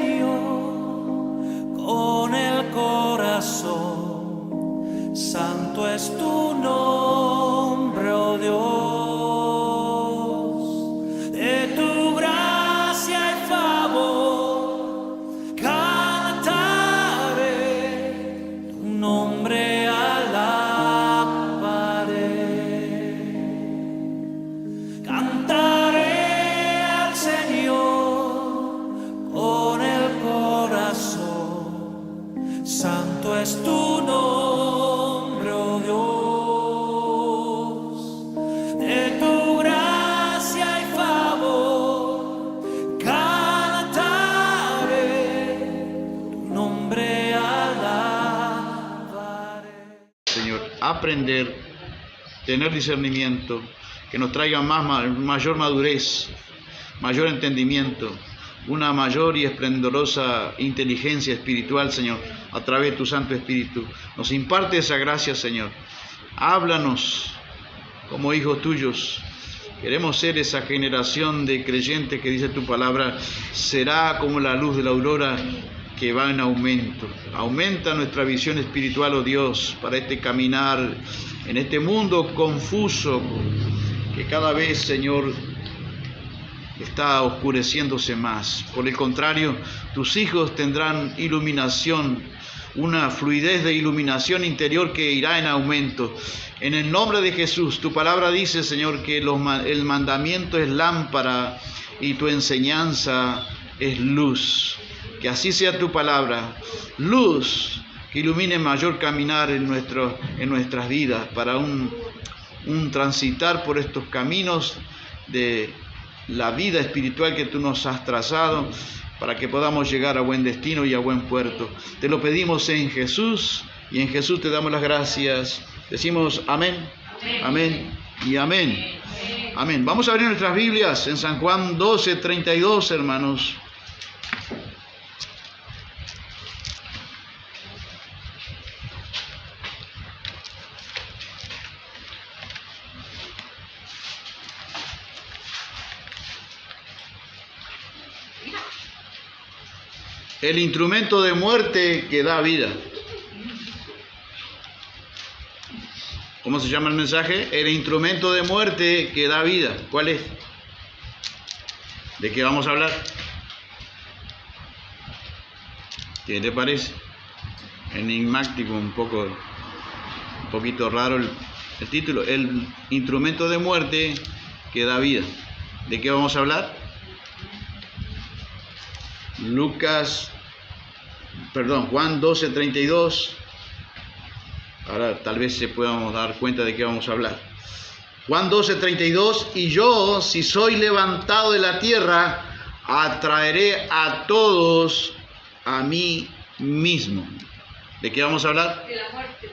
Señor con el corazón. Santo es tu nombre, oh Dios. De tu gracia y favor cantaré, tu nombre alabaré. Cantaré al Señor con el corazón. Santo es tu nombre, oh Dios. De tu gracia y favor cantaré, tu nombre alabaré. Señor, aprender, tener discernimiento, que nos traiga mayor madurez, mayor entendimiento, una mayor y esplendorosa inteligencia espiritual, Señor, a través de tu Santo Espíritu. Nos imparte esa gracia, Señor. Háblanos como hijos tuyos. Queremos ser esa generación de creyentes que dice tu palabra, será como la luz de la aurora que va en aumento. Aumenta nuestra visión espiritual, oh Dios, para este caminar en este mundo confuso que cada vez, Señor, está oscureciéndose más. Por el contrario, tus hijos tendrán iluminación, una fluidez de iluminación interior que irá en aumento. En el nombre de Jesús, tu palabra dice, Señor, que el mandamiento es lámpara y tu enseñanza es luz. Que así sea tu palabra, luz que ilumine mayor caminar en nuestras vidas para un transitar por estos caminos de la vida espiritual que tú nos has trazado para que podamos llegar a buen destino y a buen puerto. Te lo pedimos en Jesús y en Jesús te damos las gracias. Decimos amén, amén y amén. Amén. Vamos a abrir nuestras Biblias en San Juan 12:32, hermanos. El instrumento de muerte que da vida. ¿Cómo se llama el mensaje? El instrumento de muerte que da vida. ¿Cuál es? ¿De qué vamos a hablar? ¿Qué te parece? Enigmático, un poquito raro el título. El instrumento de muerte que da vida. ¿De qué vamos a hablar? Juan 12:32. Ahora tal vez se podamos dar cuenta de qué vamos a hablar. Juan 12:32. Y yo, si soy levantado de la tierra, atraeré a todos a mí mismo. ¿De qué vamos a hablar? De la muerte.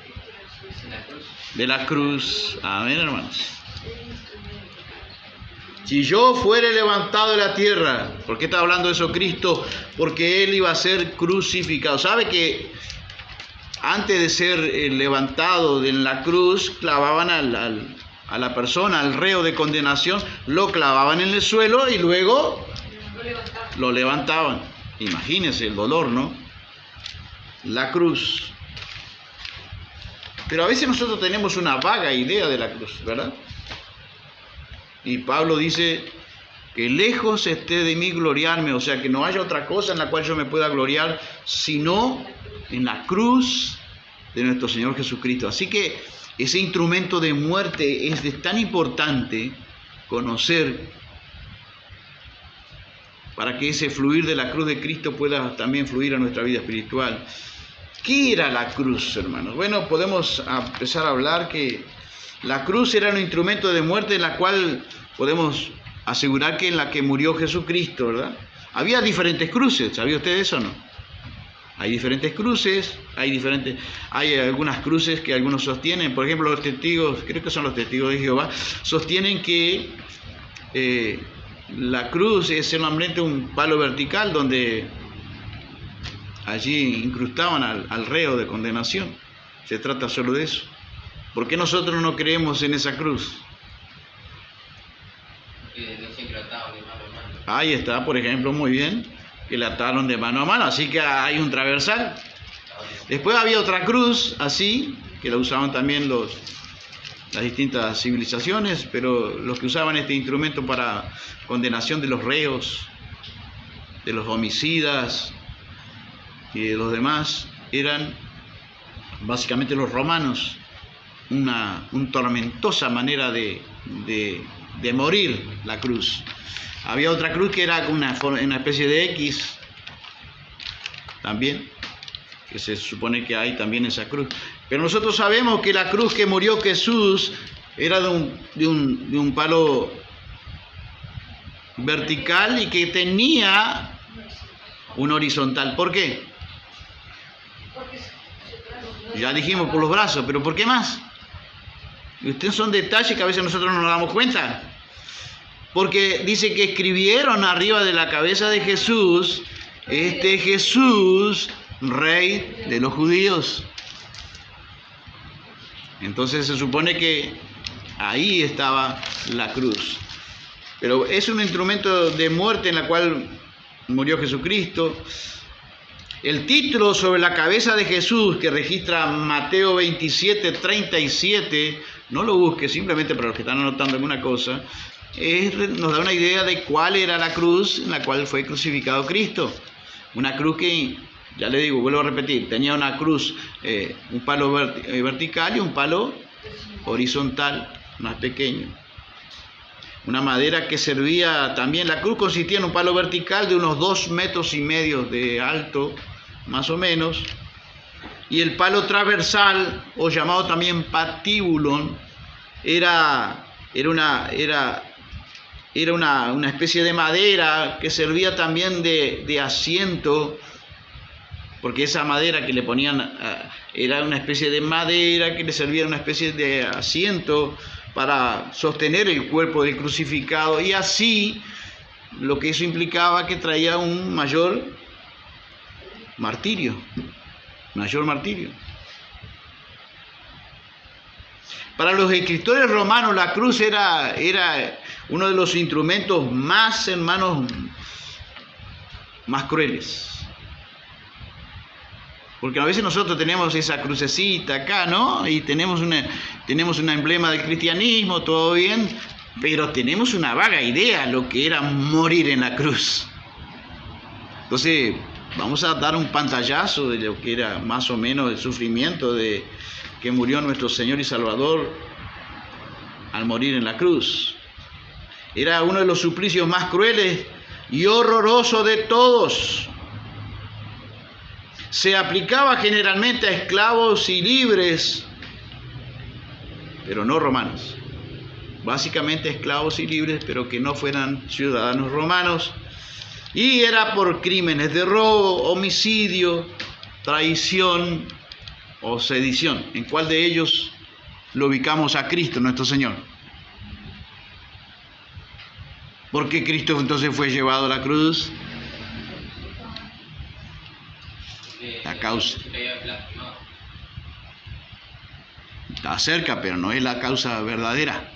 De la cruz. Amén, hermanos. Si yo fuere levantado de la tierra, ¿por qué está hablando eso Cristo? Porque Él iba a ser crucificado. ¿Sabe que antes de ser levantado en la cruz, clavaban a la persona, al reo de condenación, lo clavaban en el suelo y luego lo levantaban? Imagínense el dolor, ¿no? La cruz. Pero a veces nosotros tenemos una vaga idea de la cruz, ¿verdad? Y Pablo dice que lejos esté de mí gloriarme, o sea, que no haya otra cosa en la cual yo me pueda gloriar, sino en la cruz de nuestro Señor Jesucristo. Así que ese instrumento de muerte es tan importante conocer para que ese fluir de la cruz de Cristo pueda también fluir a nuestra vida espiritual. ¿Qué era la cruz, hermanos? Bueno, podemos empezar a hablar que la cruz era un instrumento de muerte en la cual podemos asegurar que en la que murió Jesucristo, ¿verdad? Había diferentes cruces, ¿sabía usted eso o no? Hay diferentes cruces, hay algunas cruces que algunos sostienen, por ejemplo los testigos, creo que son los testigos de Jehová, sostienen que la cruz es solamente un palo vertical donde allí incrustaban al reo de condenación. Se trata solo de eso. ¿Por qué nosotros no creemos en esa cruz? Porque no siempre atado ni malo, hermano. Ahí está, por ejemplo, muy bien. que le ataron de mano a mano, así que hay un traversal. Después había otra cruz así, que la usaban también las distintas civilizaciones, pero los que usaban este instrumento para condenación de los reos, de los homicidas y de los demás, eran básicamente los romanos. Una tormentosa manera de morir, la cruz. Había otra cruz que era una especie de X también, que se supone que hay también esa cruz. Pero nosotros sabemos que la cruz que murió Jesús era de un palo vertical y que tenía un horizontal. ¿Por qué? Ya dijimos por los brazos, pero ¿por qué más? Y ustedes son detalles que a veces nosotros no nos damos cuenta. Porque dice que escribieron arriba de la cabeza de Jesús, este Jesús, Rey de los judíos. Entonces se supone que ahí estaba la cruz. Pero es un instrumento de muerte en la cual murió Jesucristo. El título sobre la cabeza de Jesús que registra Mateo 27, 37, no lo busque, simplemente para los que están anotando alguna cosa, nos da una idea de cuál era la cruz en la cual fue crucificado Cristo. Una cruz que, ya le digo, vuelvo a repetir, tenía una cruz, un palo vertical y un palo horizontal, más pequeño. Una madera que servía también, la cruz consistía en un palo vertical de unos 2,5 metros de alto, más o menos, y el palo transversal, o llamado también patíbulon, era una especie de madera que servía también de asiento, porque esa madera que le ponían era una especie de madera que le servía de una especie de asiento para sostener el cuerpo del crucificado, y así lo que eso implicaba que traía un mayor martirio. Para los escritores romanos la cruz era uno de los instrumentos más, hermanos, más crueles. Porque a veces nosotros tenemos esa crucecita acá, ¿no? Y tenemos un emblema del cristianismo, todo bien, pero tenemos una vaga idea de lo que era morir en la cruz. Entonces, vamos a dar un pantallazo de lo que era más o menos el sufrimiento de que murió nuestro Señor y Salvador al morir en la cruz. Era uno de los suplicios más crueles y horrorosos de todos. Se aplicaba generalmente a esclavos y libres, pero no romanos. Básicamente esclavos y libres, pero que no fueran ciudadanos romanos. Y era por crímenes de robo, homicidio, traición o sedición. ¿En cuál de ellos lo ubicamos a Cristo, nuestro Señor? ¿Por qué Cristo entonces fue llevado a la cruz? La causa. Está cerca, pero no es la causa verdadera.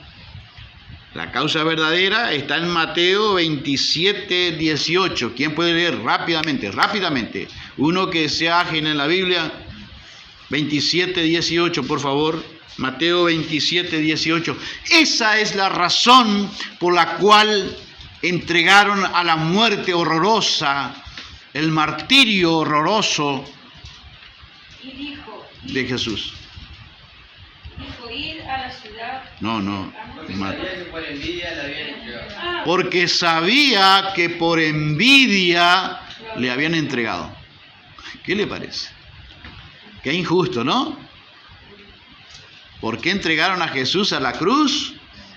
La causa verdadera está en Mateo 27, 18. ¿Quién puede leer rápidamente? Rápidamente. Uno que sea ágil en la Biblia. 27, 18, por favor. Mateo 27, 18. Esa es la razón por la cual entregaron a la muerte horrorosa, el martirio horroroso de Jesús. Dijo, ir a la ciudad. No. Por envidia le habían entregado. Porque sabía que por envidia le habían entregado. ¿Qué le parece? Qué injusto, ¿no? ¿Por qué entregaron a Jesús a la cruz?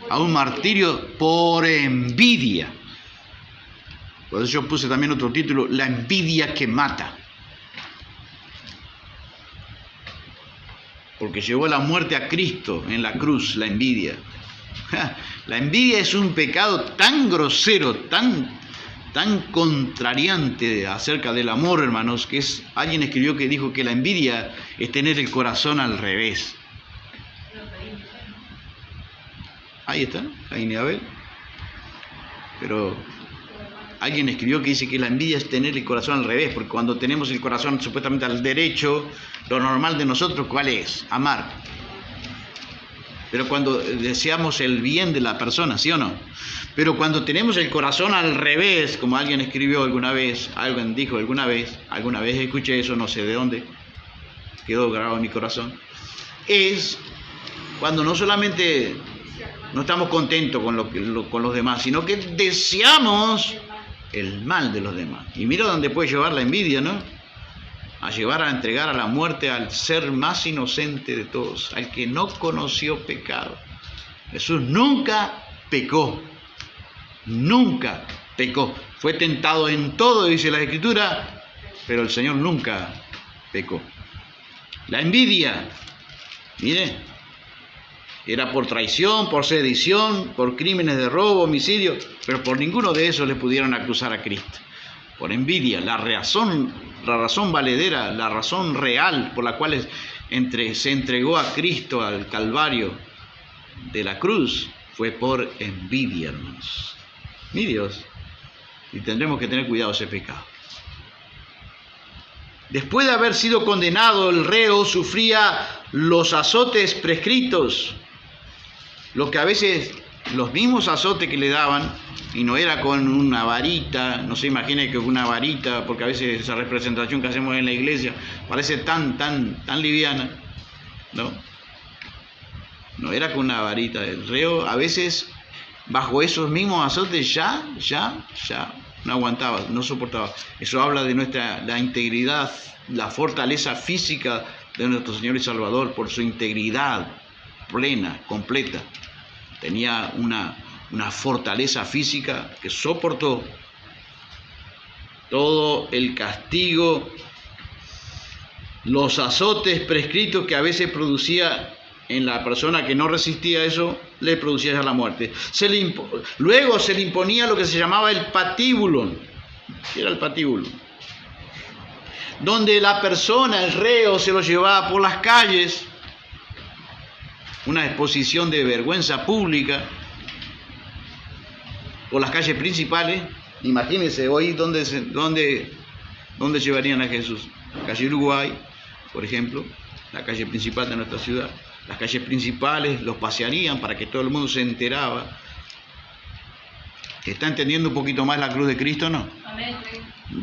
A un martirio por envidia. Por eso yo puse también otro título, la envidia que mata. Porque llevó la muerte a Cristo en la cruz, la envidia. La envidia es un pecado tan grosero, tan contrariante acerca del amor, hermanos, que alguien escribió que dijo que la envidia es tener el corazón al revés. Ahí está, Caín y Abel. Pero alguien escribió que dice que la envidia es tener el corazón al revés, porque cuando tenemos el corazón supuestamente al derecho, lo normal de nosotros, ¿cuál es? Amar. Pero cuando deseamos el bien de la persona, ¿sí o no? Pero cuando tenemos el corazón al revés, como alguien escribió alguna vez, alguien dijo alguna vez escuché eso, no sé de dónde, quedó grabado en mi corazón, es cuando no solamente no estamos contentos con los demás, sino que deseamos el mal de los demás. Y mira dónde puede llevar la envidia, ¿no? A llevar a entregar a la muerte al ser más inocente de todos, al que no conoció pecado. Jesús nunca pecó, nunca pecó. Fue tentado en todo, dice la Escritura, pero el Señor nunca pecó. La envidia, mire, era por traición, por sedición, por crímenes de robo, homicidio, pero por ninguno de esos le pudieron acusar a Cristo. Por envidia, la razón valedera, la razón real por la cual se entregó a Cristo al Calvario de la cruz fue por envidia, hermanos. Mi Dios, y tendremos que tener cuidado de ese pecado. Después de haber sido condenado, el reo sufría los azotes prescritos, lo que a veces los mismos azotes que le daban, y no era con una varita, no se imagine que con una varita, porque a veces esa representación que hacemos en la iglesia parece tan liviana, ¿no? No era con una varita. El reo a veces bajo esos mismos azotes ya no aguantaba, no soportaba. Eso habla de la integridad, la fortaleza física de nuestro Señor y Salvador, por su integridad plena, completa. Tenía una fortaleza física que soportó todo el castigo, los azotes prescritos que a veces producía en la persona que no resistía eso, le producía ya la muerte. Luego se le imponía lo que se llamaba el patíbulo. ¿Qué era el patíbulo? Donde la persona, el reo, se lo llevaba por las calles, una exposición de vergüenza pública, por las calles principales. Imagínense hoy dónde llevarían a Jesús. La calle Uruguay, por ejemplo, la calle principal de nuestra ciudad. Las calles principales los pasearían para que todo el mundo se enteraba. ¿Está entendiendo un poquito más la cruz de Cristo, no? Amén.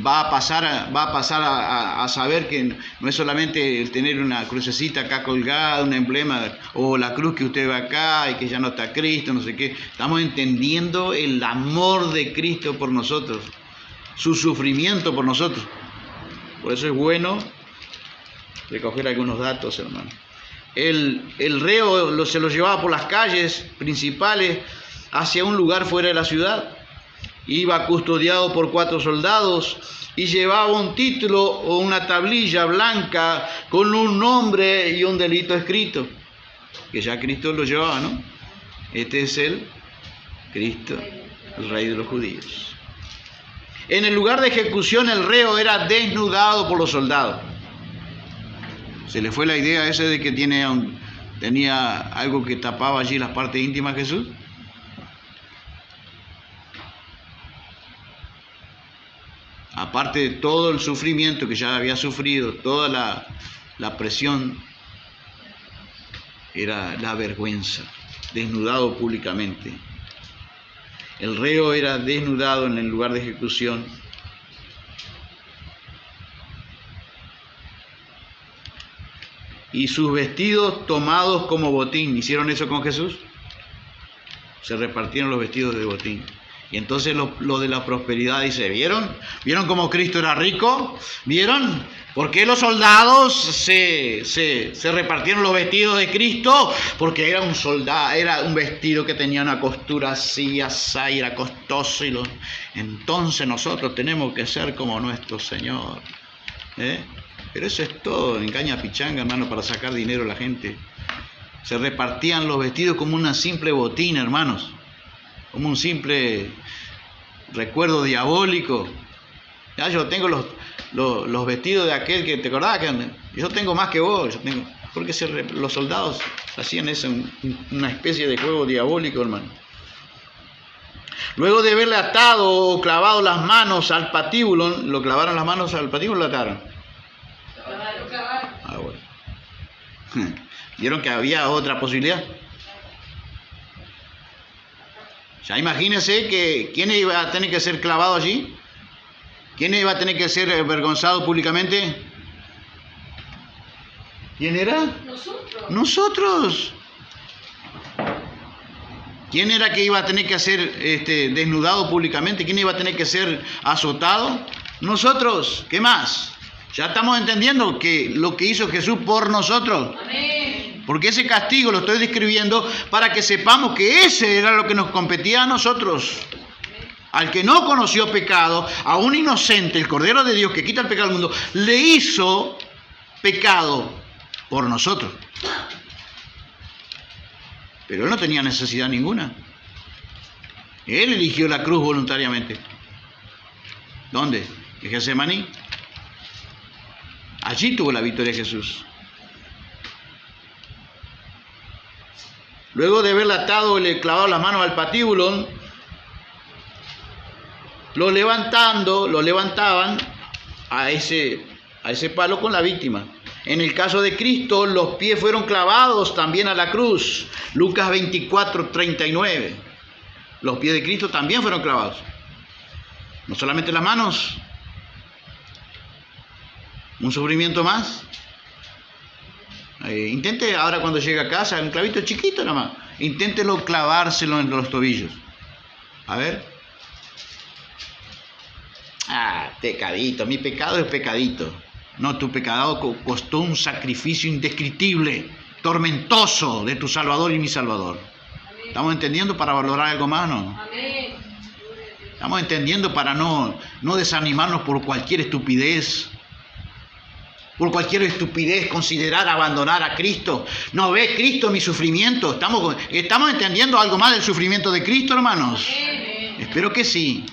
Va a pasar a saber que no es solamente el tener una crucecita acá colgada, un emblema, o la cruz que usted ve acá y que ya no está Cristo, no sé qué. Estamos entendiendo el amor de Cristo por nosotros, su sufrimiento por nosotros. Por eso es bueno recoger algunos datos, hermano. El reo se lo llevaba por las calles principales hacia un lugar fuera de la ciudad. Iba custodiado por 4 soldados y llevaba un título o una tablilla blanca con un nombre y un delito escrito, que ya Cristo lo llevaba, ¿no? Este es el Cristo, el Rey de los judíos. En el lugar de ejecución el reo era desnudado por los soldados. Se le fue la idea esa de que tenía algo que tapaba allí las partes íntimas de Jesús. Aparte de todo el sufrimiento que ya había sufrido, toda la presión, era la vergüenza, desnudado públicamente. El reo era desnudado en el lugar de ejecución. Y sus vestidos tomados como botín. ¿Hicieron eso con Jesús? Se repartieron los vestidos de botín. Y entonces lo de la prosperidad dice, ¿vieron? ¿Vieron cómo Cristo era rico? ¿Vieron? ¿Por qué los soldados se repartieron los vestidos de Cristo? Porque era un vestido que tenía una costura así, así, era costoso. Entonces nosotros tenemos que ser como nuestro Señor. Pero eso es todo, engaña pichanga, hermano, para sacar dinero a la gente. Se repartían los vestidos como una simple botina, hermanos. Como un simple recuerdo diabólico. Ya yo tengo los vestidos de aquel que te acordás que yo tengo más que vos. Porque los soldados hacían eso, una especie de juego diabólico, hermano. Luego de haberle atado o clavado las manos al patíbulo, ¿lo clavaron las manos al patíbulo o lo ataron? Ah, bueno. ¿Vieron que había otra posibilidad? Ya imagínense que ¿quién iba a tener que ser clavado allí? ¿Quién iba a tener que ser avergonzado públicamente? ¿Quién era? Nosotros. ¿Quién era que iba a tener que ser desnudado públicamente? ¿Quién iba a tener que ser azotado? Nosotros. ¿Qué más? Ya estamos entendiendo que lo que hizo Jesús por nosotros. Amén. Porque ese castigo lo estoy describiendo para que sepamos que ese era lo que nos competía a nosotros. Al que no conoció pecado, a un inocente, el Cordero de Dios que quita el pecado del mundo, le hizo pecado por nosotros. Pero él no tenía necesidad ninguna. Él eligió la cruz voluntariamente. ¿Dónde? En Getsemaní. Allí tuvo la victoria Jesús. Luego de haberle atado y le clavado las manos al patíbulo, lo levantaban a ese palo con la víctima. En el caso de Cristo, los pies fueron clavados también a la cruz. Lucas 24:39. Los pies de Cristo también fueron clavados. No solamente las manos. Un sufrimiento más. Intente ahora cuando llegue a casa, un clavito chiquito nada más. Inténtelo clavárselo en los tobillos. A ver. Pecadito. Mi pecado es pecadito. No, tu pecado costó un sacrificio indescriptible, tormentoso de tu Salvador y mi Salvador. ¿Estamos entendiendo para valorar algo más, no? Amén. Estamos entendiendo para no desanimarnos por cualquier estupidez. Por cualquier estupidez considerar abandonar a Cristo. ¿No ve Cristo mi sufrimiento? ¿Estamos entendiendo algo más del sufrimiento de Cristo, hermanos? Amén. Espero que sí.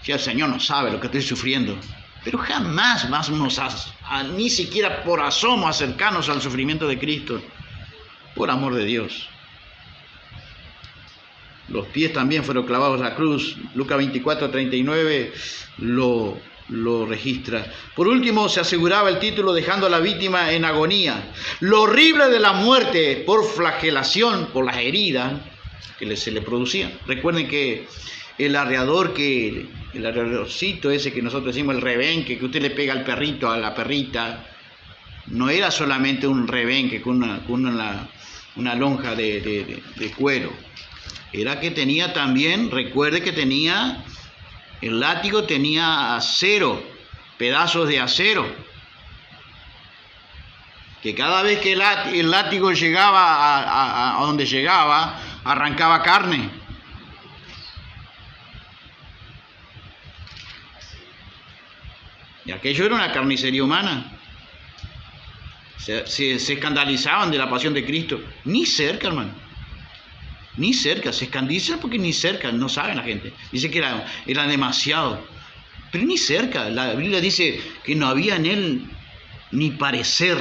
Si el Señor no sabe lo que estoy sufriendo, pero jamás vamos ni siquiera por asomo acercarnos al sufrimiento de Cristo, por amor de Dios. Los pies también fueron clavados a la cruz. Lucas 24:39 lo registra. Por último, se aseguraba el título dejando a la víctima en agonía. Lo horrible de la muerte por flagelación, por las heridas que se le producían. Recuerden que el arreadorcito ese que nosotros decimos, el rebenque, que usted le pega al perrito, a la perrita, no era solamente un rebenque con una lonja de cuero. Era que tenía también, recuerde que tenía, el látigo tenía acero, pedazos de acero. Que cada vez que el látigo llegaba a donde llegaba, arrancaba carne. Y aquello era una carnicería humana. Se escandalizaban de la pasión de Cristo. Ni cerca, hermano. Ni cerca. Se escandalizan porque ni cerca. No saben la gente. Dice que era demasiado. Pero ni cerca. La Biblia dice que no había en él ni parecer.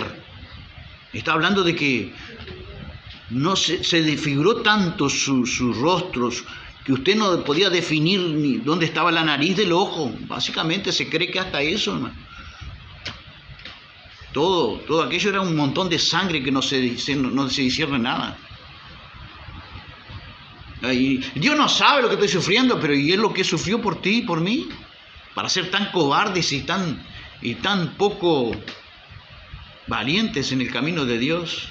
Está hablando de que no se desfiguró tanto sus rostros que usted no podía definir ni dónde estaba la nariz del ojo. Básicamente se cree que hasta eso, hermano. Todo aquello era un montón de sangre que no se discierne nada. Y Dios no sabe lo que estoy sufriendo, pero ¿y es lo que sufrió por ti y por mí? Para ser tan cobardes y tan poco valientes en el camino de Dios.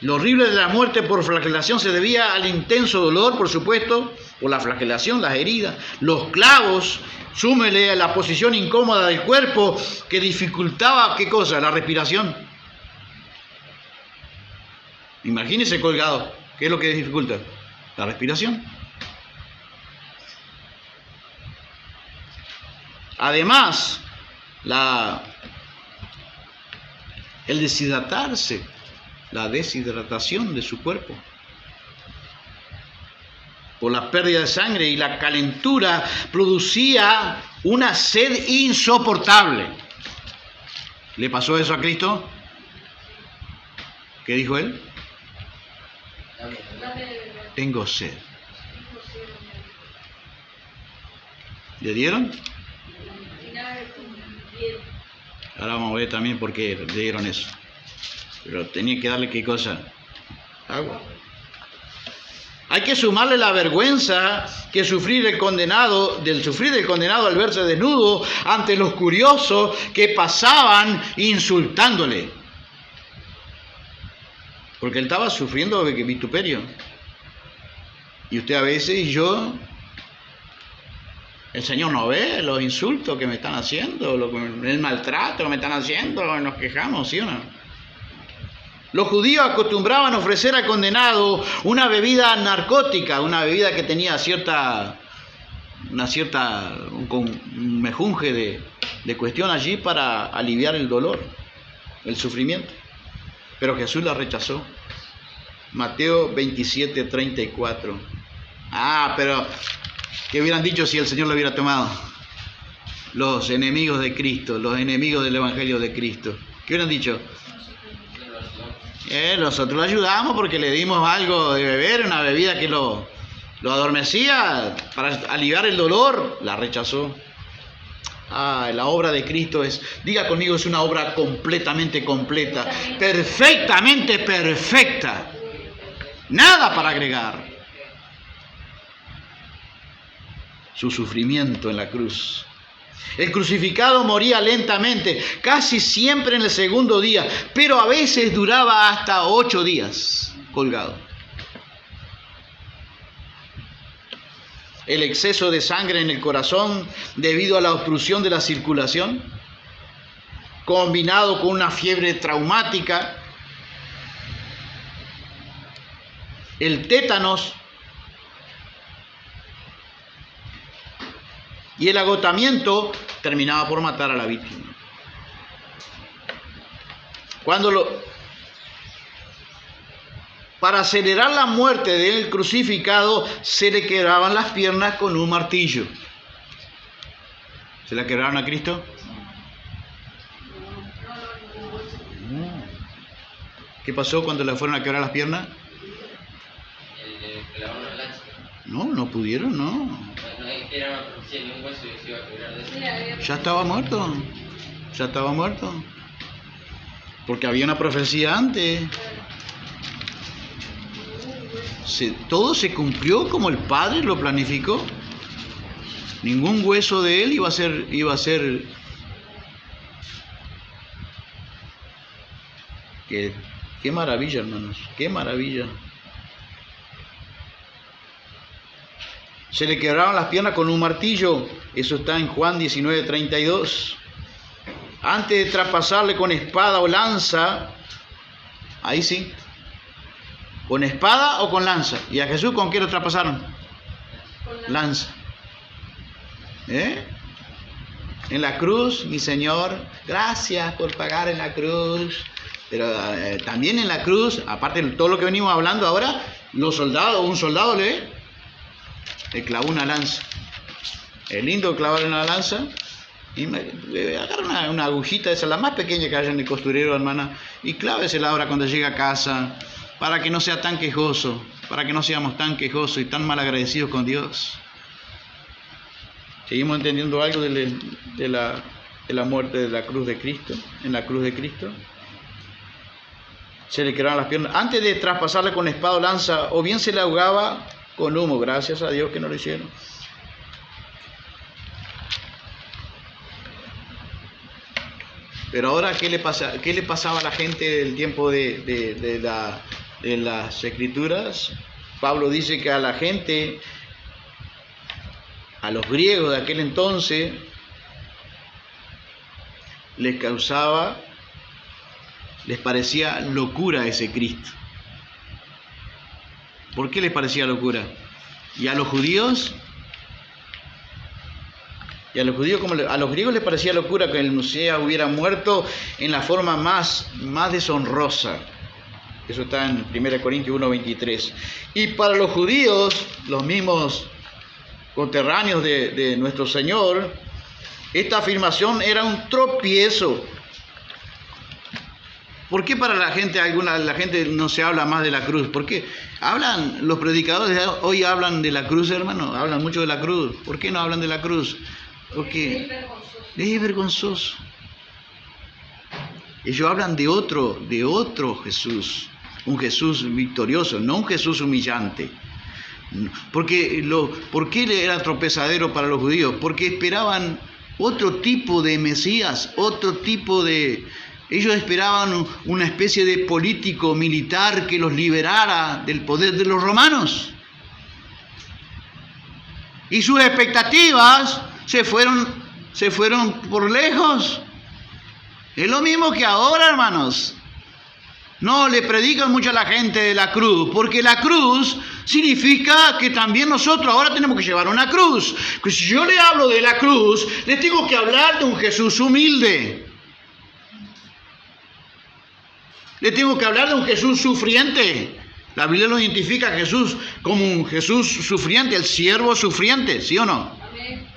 Lo horrible de la muerte por flagelación se debía al intenso dolor, por supuesto, por la flagelación, las heridas, los clavos, súmele a la posición incómoda del cuerpo que dificultaba, ¿qué cosa? La respiración. Imagínese colgado, ¿qué es lo que dificulta? La respiración. Además, el deshidratarse, la deshidratación de su cuerpo por la pérdida de sangre y la calentura producía una sed insoportable. ¿Le pasó eso a Cristo? ¿Qué dijo él? Dame de beber. Tengo sed. Dijo, sí, ¿Le dieron? y nada de bien. Ahora vamos a ver también por qué le dieron eso. Pero tenía que darle qué cosa. Agua. Hay que sumarle la vergüenza que sufrir del condenado al verse desnudo ante los curiosos que pasaban insultándole. Porque él estaba sufriendo vituperio. Y usted a veces y yo, el Señor no ve los insultos que me están haciendo, el maltrato que me están haciendo, nos quejamos, ¿sí o no? Los judíos acostumbraban a ofrecer al condenado una bebida narcótica, una bebida que tenía un mejunje de cuestión allí para aliviar el dolor, el sufrimiento. Pero Jesús la rechazó. Mateo 27:34. Pero ¿qué hubieran dicho si el Señor lo hubiera tomado? Los enemigos de Cristo, los enemigos del Evangelio de Cristo. ¿Qué hubieran dicho? Nosotros lo ayudamos porque le dimos algo de beber, una bebida que lo adormecía para aliviar el dolor. La rechazó. La obra de Cristo diga conmigo, es una obra completamente completa, perfectamente perfecta. Nada para agregar. Su sufrimiento en la cruz. El crucificado moría lentamente, casi siempre en el segundo día, pero a veces duraba hasta 8 días colgado. El exceso de sangre en el corazón debido a la obstrucción de la circulación, combinado con una fiebre traumática, el tétanos y el agotamiento terminaba por matar a la víctima. Para acelerar la muerte del crucificado, se le quebraban las piernas con un martillo. ¿Se la quebraron a Cristo? No. ¿Qué pasó cuando le fueron a quebrar las piernas? No pudieron, no. Ya estaba muerto. Porque había una profecía antes. Todo se cumplió como el Padre lo planificó. Ningún hueso de él iba a ser. Qué maravilla, hermanos, qué maravilla. Se le quebraron las piernas con un martillo. Eso está en Juan 19:32. Antes de traspasarle con espada o lanza, ahí sí, con espada o con lanza. ¿Y a Jesús con qué lo traspasaron? Lanza. En la cruz, mi Señor, gracias por pagar en la cruz. Pero también en la cruz, aparte de todo lo que venimos hablando ahora, un soldado le clavó una lanza. Es lindo clavar una lanza. Y agarra una agujita, esa es la más pequeña que haya en el costurero, hermana, y clávesela ahora cuando llegue a casa, para que no sea tan quejoso, para que no seamos tan quejosos y tan mal agradecidos con Dios. ¿Seguimos entendiendo algo de la muerte de la cruz de Cristo? En la cruz de Cristo se le quebraron las piernas antes de traspasarle con espada o lanza, o bien se le ahogaba con humo. Gracias a Dios que no lo hicieron. Pero ahora, ¿qué le pasaba a la gente del tiempo de las Escrituras? Pablo dice que a la gente, a los griegos de aquel entonces, les parecía locura ese Cristo. ¿Por qué les parecía locura? Y a los judíos, como a los griegos les parecía locura que el Mesías hubiera muerto en la forma más deshonrosa. Eso está en 1 Corintios 1:23. Y para los judíos, los mismos conterráneos de nuestro Señor, esta afirmación era un tropiezo. ¿Por qué para la gente no se habla más de la cruz? ¿Por qué? Los predicadores hoy hablan de la cruz, hermano, hablan mucho de la cruz. ¿Por qué no hablan de la cruz? Porque es vergonzoso. Ellos hablan de otro Jesús, un Jesús victorioso, no un Jesús humillante. ¿Por qué era tropezadero para los judíos? Porque esperaban otro tipo de Mesías, ellos esperaban una especie de político militar que los liberara del poder de los romanos. Y sus expectativas se fueron por lejos. Es lo mismo que ahora, hermanos. No le predican mucho a la gente de la cruz, porque la cruz significa que también nosotros ahora tenemos que llevar una cruz. Pues si yo le hablo de la cruz, le tengo que hablar de un Jesús humilde. Le tengo que hablar de un Jesús sufriente. La Biblia lo identifica a Jesús como un Jesús sufriente, el siervo sufriente, ¿sí o no? Amén.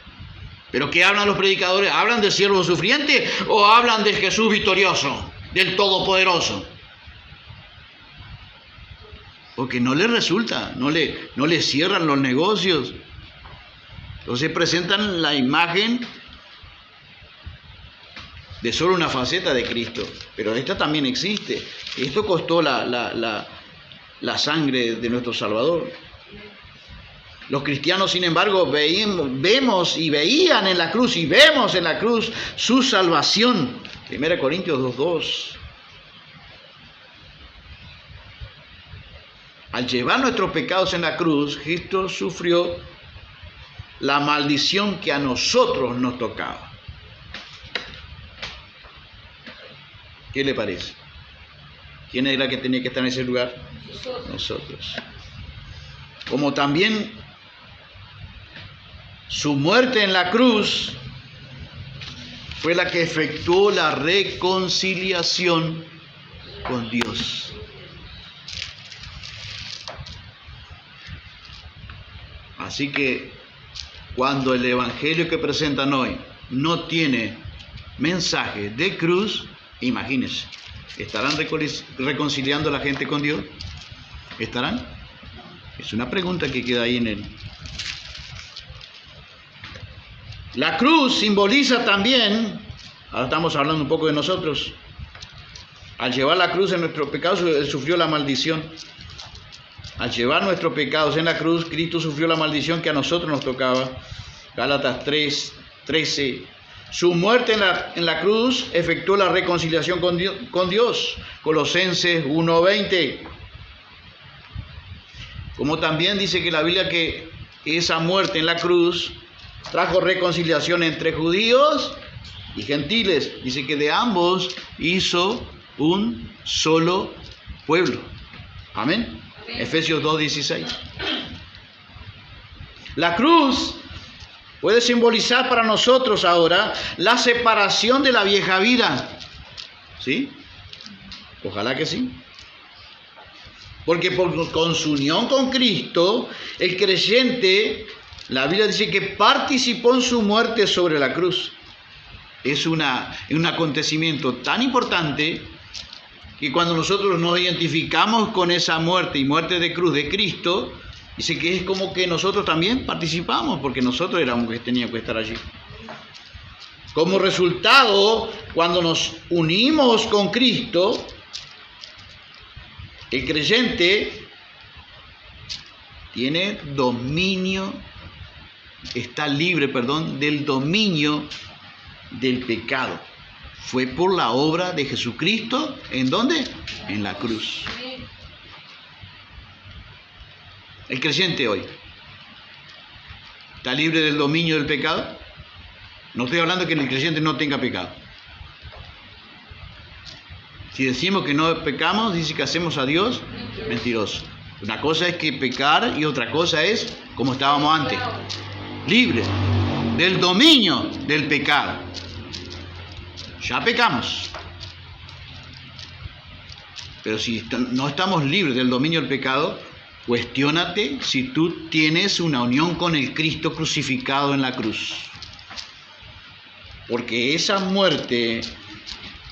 ¿Pero qué hablan los predicadores? ¿Hablan del siervo sufriente o hablan del Jesús victorioso, del Todopoderoso? Porque no les resulta, no le cierran los negocios. Entonces presentan la imagen de solo una faceta de Cristo, pero esta también existe. Esto costó la sangre de nuestro Salvador. Los cristianos, sin embargo, vemos y veían en la cruz y vemos en la cruz su salvación. 1 Corintios 2:2. Al llevar nuestros pecados en la cruz, Cristo sufrió la maldición que a nosotros nos tocaba. ¿Qué le parece? ¿Quién era que tenía que estar en ese lugar? Nosotros. Como también su muerte en la cruz fue la que efectuó la reconciliación con Dios. Así que cuando el evangelio que presentan hoy no tiene mensaje de cruz, imagínense, ¿estarán reconciliando a la gente con Dios? ¿Estarán? Es una pregunta que queda ahí en él. La cruz simboliza también, ahora estamos hablando un poco de nosotros, al llevar la cruz en nuestros pecados, Él sufrió la maldición. Al llevar nuestros pecados en la cruz, Cristo sufrió la maldición que a nosotros nos tocaba. Gálatas 3:13. Su muerte en la cruz efectuó la reconciliación con Dios. Colosenses 1:20. Como también dice que la Biblia que esa muerte en la cruz trajo reconciliación entre judíos y gentiles. Dice que de ambos hizo un solo pueblo. Amén. Efesios 2:16. La cruz puede simbolizar para nosotros ahora la separación de la vieja vida. ¿Sí? Ojalá que sí. Porque con su unión con Cristo, el creyente, la Biblia dice que participó en su muerte sobre la cruz. Es un acontecimiento tan importante que cuando nosotros nos identificamos con esa muerte y muerte de cruz de Cristo, dice que es como que nosotros también participamos, porque nosotros éramos los que teníamos que estar allí. Como resultado, cuando nos unimos con Cristo, el creyente tiene dominio, está libre, del dominio del pecado. Fue por la obra de Jesucristo, ¿en dónde? En la cruz. El creyente hoy está libre del dominio del pecado. No estoy hablando que el creyente no tenga pecado. Si decimos que no pecamos, dice que hacemos a Dios mentiroso. Una cosa es que pecar y otra cosa es como estábamos antes, libre del dominio del pecado. Ya pecamos. Pero si no estamos libres del dominio del pecado, cuestiónate si tú tienes una unión con el Cristo crucificado en la cruz. Porque esa muerte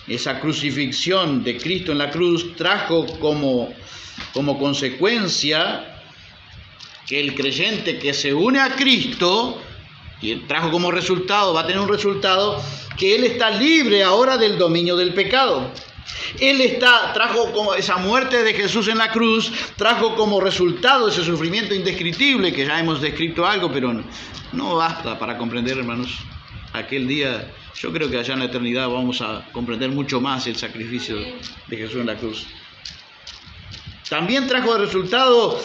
esa crucifixión de Cristo en la cruz trajo como consecuencia que el creyente que se une a Cristo, y trajo como resultado, va a tener un resultado, que él está libre ahora del dominio del pecado. Trajo como esa muerte de Jesús en la cruz, trajo como resultado ese sufrimiento indescriptible, que ya hemos descrito algo, pero no basta para comprender, hermanos. Aquel día, yo creo que allá en la eternidad vamos a comprender mucho más el sacrificio de Jesús en la cruz. También trajo de resultado,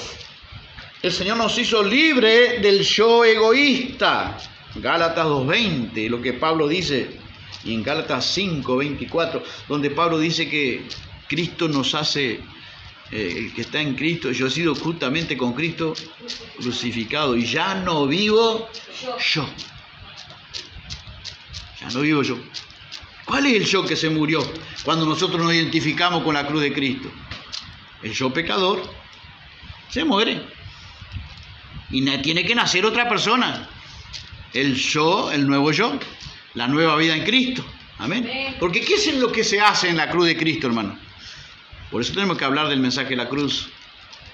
el Señor nos hizo libre del yo egoísta. Gálatas 2:20, lo que Pablo dice, y en Gálatas 5:24, donde Pablo dice que Cristo nos hace, el que está en Cristo, yo he sido justamente con Cristo crucificado, y ya no vivo yo. Ya no vivo yo. ¿Cuál es el yo que se murió cuando nosotros nos identificamos con la cruz de Cristo? El yo pecador se muere. Y tiene que nacer otra persona. El yo, el nuevo yo, la nueva vida en Cristo. Amén. Porque ¿qué es lo que se hace en la cruz de Cristo, hermano? Por eso tenemos que hablar del mensaje de la cruz.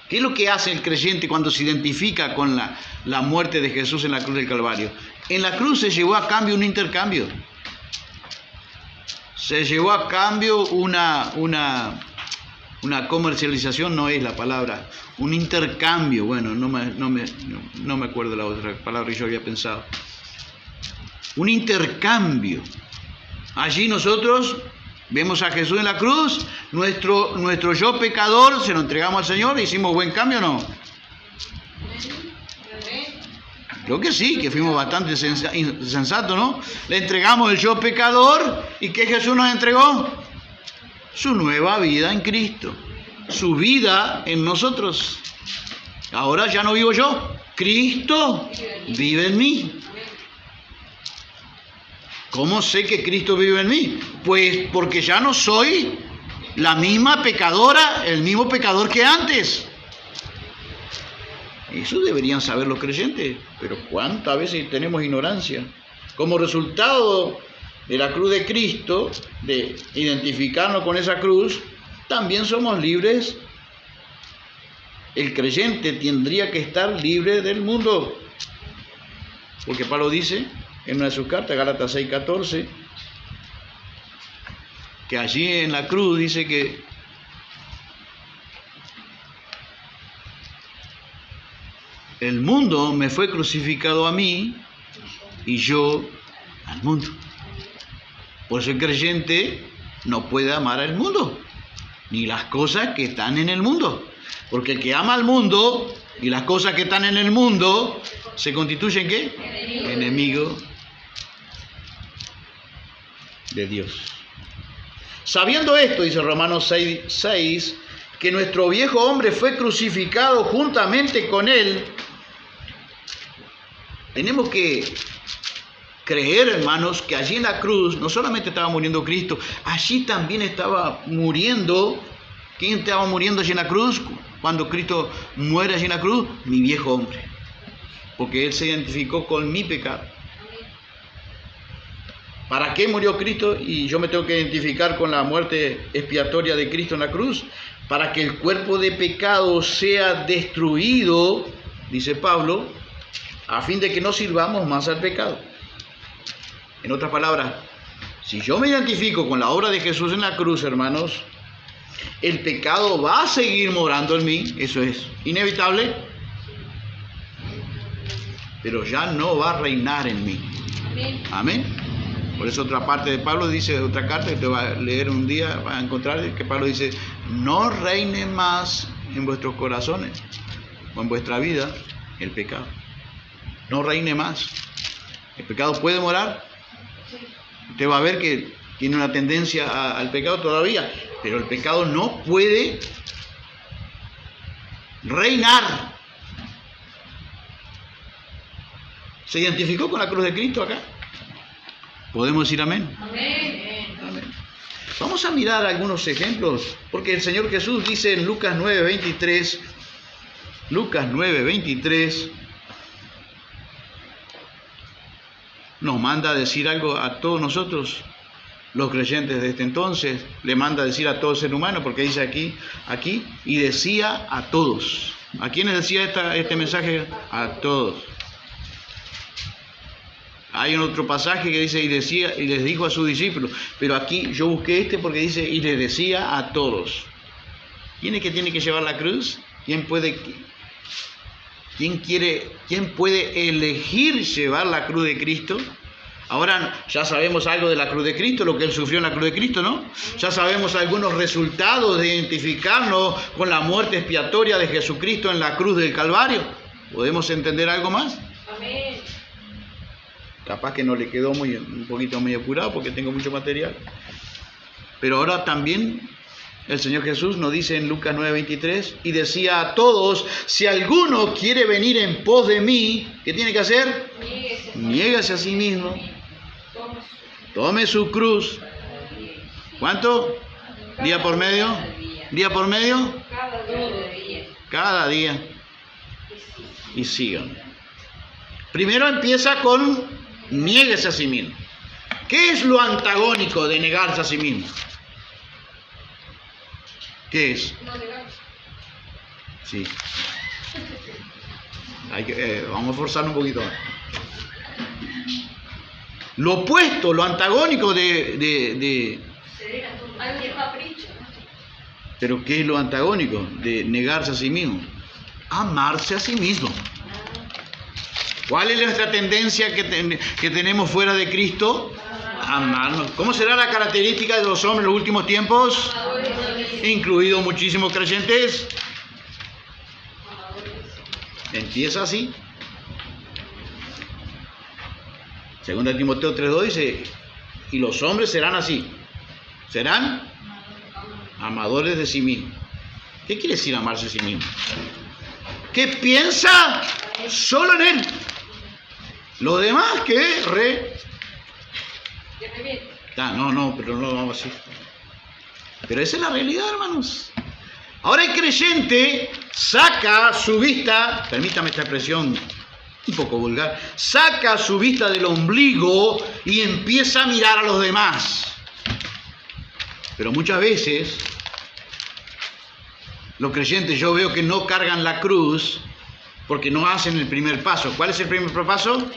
¿Qué es lo que hace el creyente cuando se identifica con la muerte de Jesús en la cruz del Calvario? En la cruz se llevó a cambio un intercambio. Se llevó a cambio una comercialización, no es la palabra, un intercambio. Bueno, no me acuerdo la otra palabra que yo había pensado. Un intercambio. Allí nosotros vemos a Jesús en la cruz, nuestro yo pecador, se lo entregamos al Señor, ¿hicimos buen cambio o no? Creo que sí, que fuimos bastante sensatos, ¿no? Le entregamos el yo pecador, ¿y qué Jesús nos entregó? Su nueva vida en Cristo, su vida en nosotros. Ahora ya no vivo yo, Cristo vive en mí. ¿Cómo sé que Cristo vive en mí? Pues porque ya no soy la misma pecadora, el mismo pecador que antes. Eso deberían saber los creyentes, pero ¿cuántas veces tenemos ignorancia? Como resultado de la cruz de Cristo, de identificarnos con esa cruz, también somos libres. El creyente tendría que estar libre del mundo, porque Pablo dice en una de sus cartas, Gálatas 6:14, que allí en la cruz dice que el mundo me fue crucificado a mí y yo al mundo. Por eso el creyente no puede amar al mundo, ni las cosas que están en el mundo. Porque el que ama al mundo y las cosas que están en el mundo se constituyen ¿qué? Enemigo de Dios. Sabiendo esto, dice Romanos 6:6, que nuestro viejo hombre fue crucificado juntamente con él, tenemos que creer, hermanos, que allí en la cruz no solamente estaba muriendo Cristo, allí también estaba muriendo. ¿Quién estaba muriendo allí en la cruz? Cuando Cristo muere allí en la cruz, mi viejo hombre, porque Él se identificó con mi pecado. ¿Para qué murió Cristo? Y yo me tengo que identificar con la muerte expiatoria de Cristo en la cruz, para que el cuerpo de pecado sea destruido, dice Pablo, a fin de que no sirvamos más al pecado. En otras palabras, si yo me identifico con la obra de Jesús en la cruz, hermanos, el pecado va a seguir morando en mí, eso es inevitable, pero ya no va a reinar en mí. Amén. Por eso otra parte de Pablo dice, otra carta que te va a leer un día, vas a encontrar que Pablo dice, no reine más en vuestros corazones o en vuestra vida el pecado. No reine más. El pecado puede morar. Usted va a ver que tiene una tendencia al pecado todavía, pero el pecado no puede reinar. ¿Se identificó con la cruz de Cristo acá? ¿Podemos decir amén? Amén. Amén. Vamos a mirar algunos ejemplos, porque el Señor Jesús dice en Lucas 9:23, nos manda a decir algo a todos nosotros. los creyentes de este entonces, le manda a decir a todo ser humano, porque dice aquí, y decía a todos. ¿A quiénes decía este mensaje? A todos. Hay un otro pasaje que dice, y les dijo a sus discípulos, pero aquí yo busqué porque dice, y les decía a todos. ¿Quién es que tiene que llevar la cruz? ¿Quién puede elegir llevar la cruz de Cristo? Ahora ya sabemos algo de la cruz de Cristo, lo que Él sufrió en la cruz de Cristo, ¿no? Ya sabemos algunos resultados de identificarnos con la muerte expiatoria de Jesucristo en la cruz del Calvario. ¿Podemos entender algo más? Amén. Capaz que no le quedó un poquito muy apurado porque tengo mucho material. Pero ahora también el Señor Jesús nos dice en Lucas 9:23, y decía a todos, si alguno quiere venir en pos de mí, ¿qué tiene que hacer? Niégase a sí mismo. Tome su cruz. ¿Cuánto? ¿Día por medio? ¿Día por medio? Cada día. Y sigan. Primero empieza con niéguese a sí mismo. ¿Qué es lo antagónico de negarse a sí mismo? ¿Qué es? Sí. Vamos a forzarlo un poquito más. Lo opuesto, lo antagónico de... ¿Pero qué es lo antagónico de negarse a sí mismo? Amarse a sí mismo. ¿Cuál es nuestra tendencia que tenemos fuera de Cristo? Amarnos. ¿Cómo será la característica de los hombres en los últimos tiempos? Incluidos muchísimos creyentes. Empieza así. Segunda Timoteo 3:2 dice, y los hombres serán así. Serán amadores de sí mismos. ¿Qué quiere decir amarse a sí mismo? Que piensa solo en él. Lo demás que pero no lo vamos a decir. Pero esa es la realidad, hermanos. Ahora el creyente saca su vista, permítame esta expresión un poco vulgar, saca su vista del ombligo y empieza a mirar a los demás. Pero muchas veces los creyentes yo veo que no cargan la cruz porque no hacen el primer paso. ¿Cuál es el primer paso?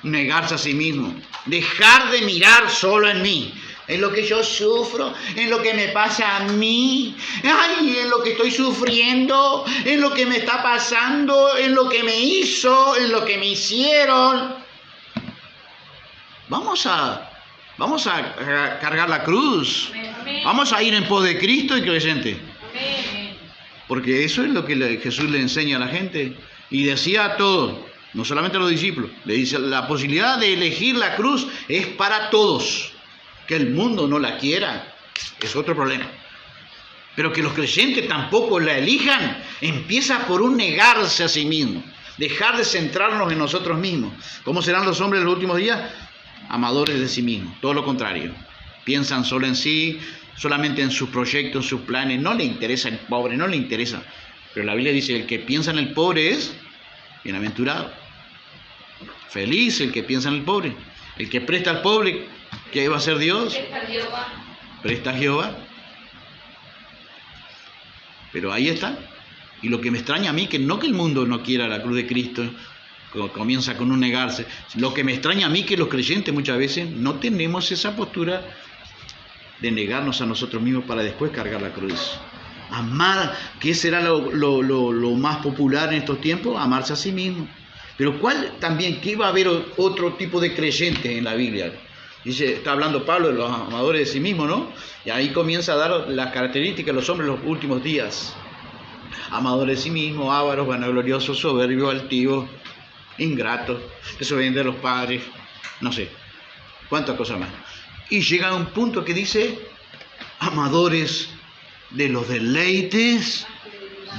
Negarse a sí mismo. Dejar de mirar solo en mí. En lo que yo sufro, en lo que me pasa a mí, ay, en lo que estoy sufriendo, en lo que me está pasando, en lo que me hizo, en lo que me hicieron. Vamos a cargar la cruz. Vamos a ir en pos de Cristo y creyente. Porque eso es lo que Jesús le enseña a la gente. Y decía a todos, no solamente a los discípulos, le dice, la posibilidad de elegir la cruz es para todos. Que el mundo no la quiera es otro problema. Pero que los creyentes tampoco la elijan, empieza por un negarse a sí mismo. Dejar de centrarnos en nosotros mismos. ¿Cómo serán los hombres en los últimos días? Amadores de sí mismos. Todo lo contrario. Piensan solo en sí, solamente en sus proyectos, en sus planes. No le interesa el pobre, no le interesa. Pero la Biblia dice, el que piensa en el pobre es bienaventurado. Feliz el que piensa en el pobre. El que presta al pobre, ¿qué va a hacer Dios? Presta a Jehová. Pero ahí está. Y lo que me extraña a mí, que no que el mundo no quiera la cruz de Cristo, comienza con un negarse. Lo que me extraña a mí, que los creyentes muchas veces no tenemos esa postura de negarnos a nosotros mismos para después cargar la cruz. Amar, ¿qué será lo más popular en estos tiempos? Amarse a sí mismo. Pero ¿qué va a haber otro tipo de creyentes en la Biblia? Dice, está hablando Pablo de los amadores de sí mismos, ¿no? Y ahí comienza a dar las características de los hombres en los últimos días. Amadores de sí mismos, ávaros, vanagloriosos, soberbios, altivos, ingratos, desobedientes a los padres, no sé, cuántas cosas más. Y llega a un punto que dice, amadores de los deleites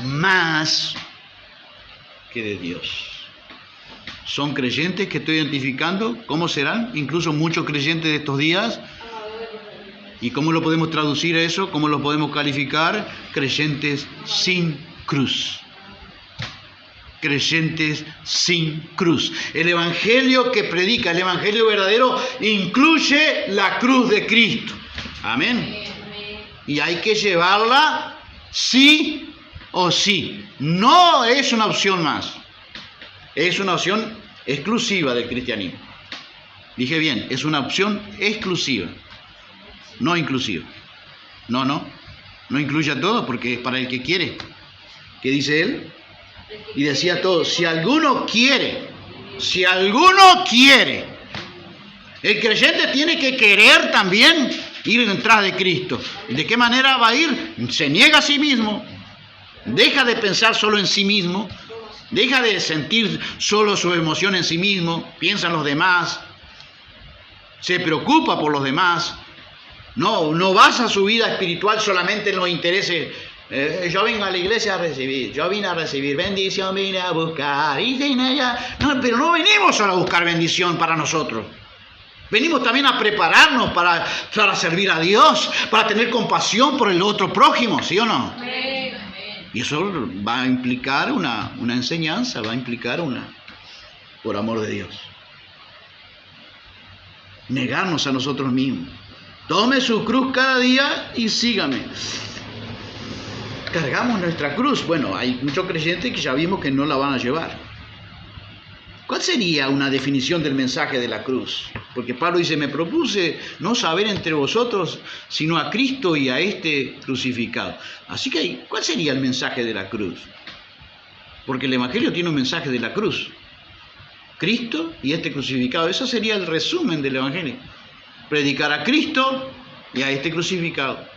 más que de Dios. Son creyentes que estoy identificando. ¿Cómo serán? Incluso muchos creyentes de estos días. ¿Y cómo lo podemos traducir a eso? ¿Cómo lo podemos calificar? Creyentes sin cruz. creyentes sin cruz. El evangelio que predica, el evangelio verdadero, incluye la cruz de Cristo. Amén. Y hay que llevarla sí o sí. No es una opción más. Es una opción exclusiva del cristianismo. Dije bien, es una opción exclusiva, no inclusiva. No incluye a todos porque es para el que quiere. ¿Qué dice él? Y decía todo, si alguno quiere, el creyente tiene que querer también ir detrás de Cristo. ¿De qué manera va a ir? Se niega a sí mismo, deja de pensar solo en sí mismo, deja de sentir solo su emoción en sí mismo, piensa en los demás, se preocupa por los demás, no basa su vida espiritual solamente en los intereses. Yo vengo a la iglesia a recibir, yo vine a recibir bendición, vine a buscar, no, pero no venimos solo a buscar bendición para nosotros. Venimos también a prepararnos para servir a Dios, para tener compasión por el otro prójimo, ¿sí o no? Amén. Y eso va a implicar una enseñanza, va a implicar por amor de Dios. Negarnos a nosotros mismos. Tome su cruz cada día y sígame. Cargamos nuestra cruz. Bueno, hay muchos creyentes que ya vimos que no la van a llevar. ¿Cuál sería una definición del mensaje de la cruz? Porque Pablo dice, me propuse no saber entre vosotros, sino a Cristo y a este crucificado. Así que, ¿cuál sería el mensaje de la cruz? Porque el Evangelio tiene un mensaje de la cruz. Cristo y este crucificado. Eso sería el resumen del Evangelio. Predicar a Cristo y a este crucificado.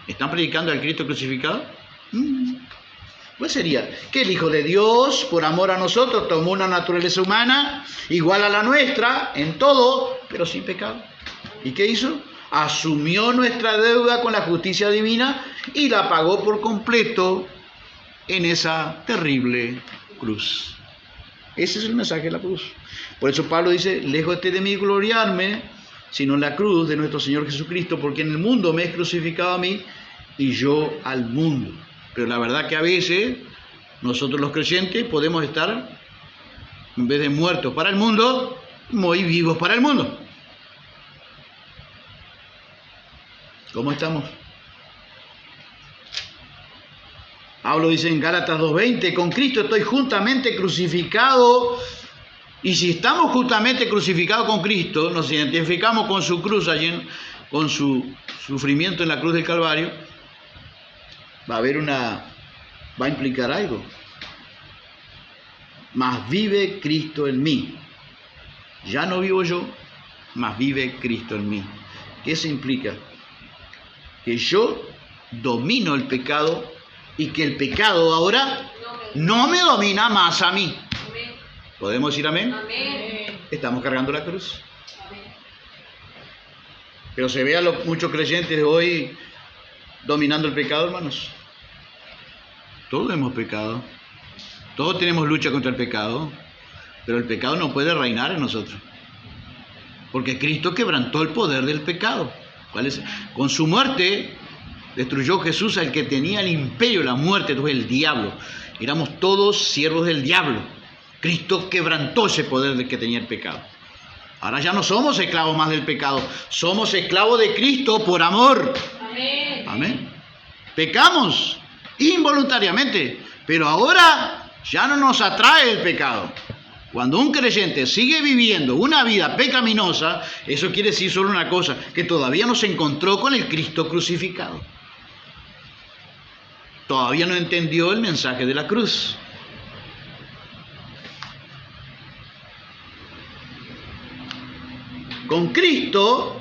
¿Están predicando al Cristo crucificado? ¿Cuál sería? Que el Hijo de Dios, por amor a nosotros, tomó una naturaleza humana igual a la nuestra en todo, pero sin pecado. ¿Y qué hizo? Asumió nuestra deuda con la justicia divina y la pagó por completo en esa terrible cruz. Ese es el mensaje de la cruz. Por eso Pablo dice, lejos esté de mí gloriarme, sino en la cruz de nuestro Señor Jesucristo, porque en el mundo me he crucificado a mí y yo al mundo. Pero la verdad que a veces nosotros los creyentes podemos estar, en vez de muertos para el mundo, muy vivos para el mundo. ¿Cómo estamos? Pablo dice en Gálatas 2:20, con Cristo estoy juntamente crucificado. Y si estamos justamente crucificados con Cristo, nos identificamos con su cruz allí, con su sufrimiento en la cruz del Calvario, va a implicar algo. Mas vive Cristo en mí. Ya no vivo yo, mas vive Cristo en mí. ¿Qué se implica? Que yo domino el pecado y que el pecado ahora no me domina más a mí. ¿Podemos decir amén? Amén. Estamos cargando la cruz. Amén. Pero se ve a muchos creyentes hoy dominando el pecado, hermanos. Todos hemos pecado. Todos tenemos lucha contra el pecado. Pero el pecado no puede reinar en nosotros. Porque Cristo quebrantó el poder del pecado. ¿Cuál es? Con su muerte destruyó Jesús al que tenía el imperio, la muerte, entonces el diablo. Éramos todos siervos del diablo. Cristo quebrantó ese poder del que tenía el pecado. Ahora ya no somos esclavos más del pecado. Somos esclavos de Cristo por amor. Amén. Amén. Pecamos involuntariamente, pero ahora ya no nos atrae el pecado. Cuando un creyente sigue viviendo una vida pecaminosa, eso quiere decir solo una cosa, que todavía no se encontró con el Cristo crucificado. Todavía no entendió el mensaje de la cruz. Con Cristo,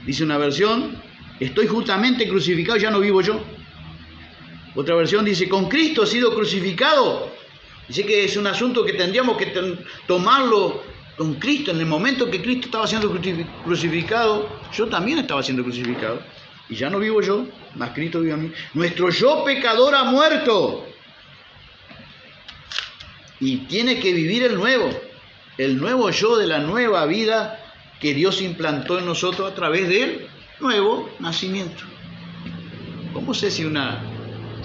dice una versión, estoy justamente crucificado, ya no vivo yo. Otra versión dice, con Cristo he sido crucificado. Dice que es un asunto que tendríamos que tomarlo con Cristo. En el momento que Cristo estaba siendo crucificado, yo también estaba siendo crucificado. Y ya no vivo yo, mas Cristo vive en mí. Nuestro yo pecador ha muerto. Y tiene que vivir el nuevo yo de la nueva vida que Dios implantó en nosotros a través del nuevo nacimiento. ¿Cómo sé si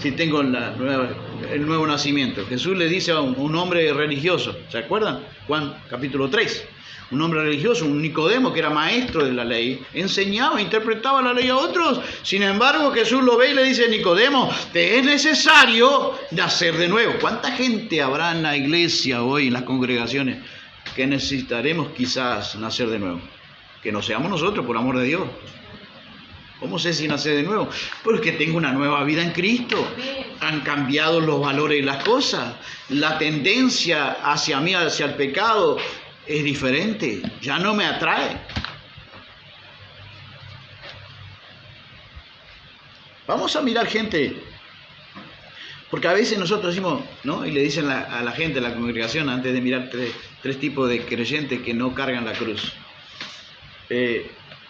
si tengo el nuevo nacimiento? Jesús le dice a un hombre religioso, ¿se acuerdan? Juan capítulo 3. Un hombre religioso, un Nicodemo que era maestro de la ley, enseñaba, interpretaba la ley a otros. Sin embargo, Jesús lo ve y le dice: Nicodemo, te es necesario nacer de nuevo. ¿Cuánta gente habrá en la iglesia hoy, en las congregaciones, que necesitaremos quizás nacer de nuevo? Que no seamos nosotros, por amor de Dios. ¿Cómo sé si nacer de nuevo? Porque tengo una nueva vida en Cristo. Han cambiado los valores y las cosas. La tendencia hacia mí, hacia el pecado, es diferente, ya no me atrae. Vamos a mirar gente, porque a veces nosotros decimos, ¿no? Y le dicen a la gente, a la congregación, antes de mirar tres tipos de creyentes que no cargan la cruz.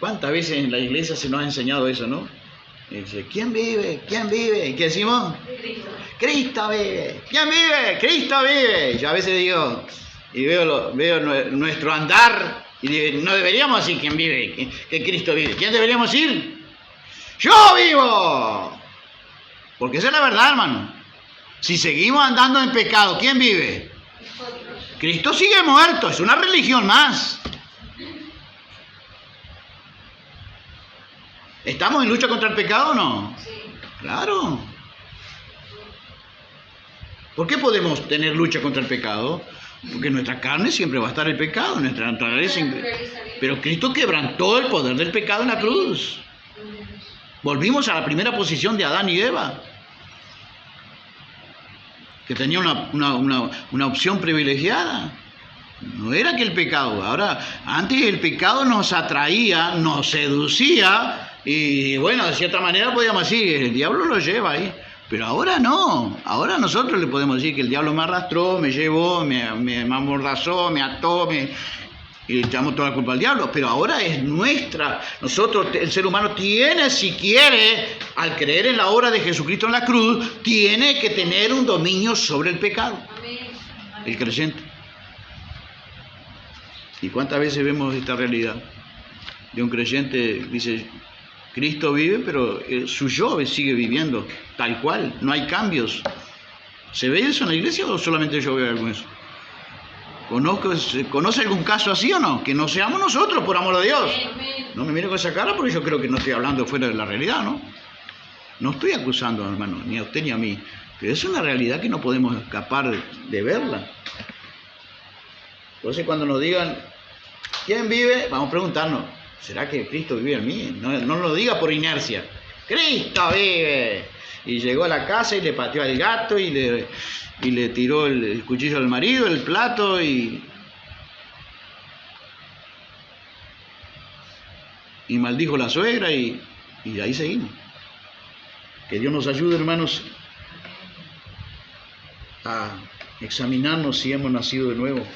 ¿Cuántas veces en la iglesia se nos ha enseñado eso, no? Y dice: ¿quién vive? ¿Quién vive? ¿Y qué decimos? Cristo. Cristo vive. ¿Quién vive? Cristo vive. Yo a veces digo, y veo nuestro andar, y digo, no deberíamos decir quién vive, que Cristo vive. ¿Quién deberíamos decir? ¡Yo vivo! Porque esa es la verdad, hermano. Si seguimos andando en pecado, ¿quién vive? Nosotros. Cristo sigue muerto, es una religión más. ¿Estamos en lucha contra el pecado o no? Sí. Claro. ¿Por qué podemos tener lucha contra el pecado? Porque en nuestra carne siempre va a estar el pecado, en nuestra naturaleza siempre. Pero Cristo quebrantó el poder del pecado en la cruz. Volvimos a la primera posición de Adán y Eva, que tenía una opción privilegiada. No era que el pecado. Ahora, antes el pecado nos atraía, nos seducía, y bueno, de cierta manera podíamos decir, el diablo lo lleva ahí. Pero ahora no, ahora nosotros le podemos decir que el diablo me arrastró, me llevó, me amordazó, me ató, y le echamos toda la culpa al diablo. Pero ahora es nuestra. Nosotros, el ser humano tiene, si quiere, al creer en la obra de Jesucristo en la cruz, tiene que tener un dominio sobre el pecado. Amén. El creyente. ¿Y cuántas veces vemos esta realidad? De un creyente, dice, Cristo vive, pero su yo sigue viviendo tal cual, no hay cambios. ¿Se ve eso en la iglesia o solamente yo veo algo de eso? ¿Conoce algún caso así o no? Que no seamos nosotros, por amor de Dios. Amén. No me mire con esa cara porque yo creo que no estoy hablando fuera de la realidad, ¿no? No estoy acusando, hermano, ni a usted ni a mí, pero es una realidad que no podemos escapar de verla. Entonces cuando nos digan, ¿quién vive? Vamos a preguntarnos, ¿será que Cristo vive en mí? No lo diga por inercia. ¡Cristo vive! Y llegó a la casa y le pateó al gato y le tiró el cuchillo al marido, el plato y maldijo la suegra y ahí seguimos. Que Dios nos ayude, hermanos, a examinarnos si hemos nacido de nuevo,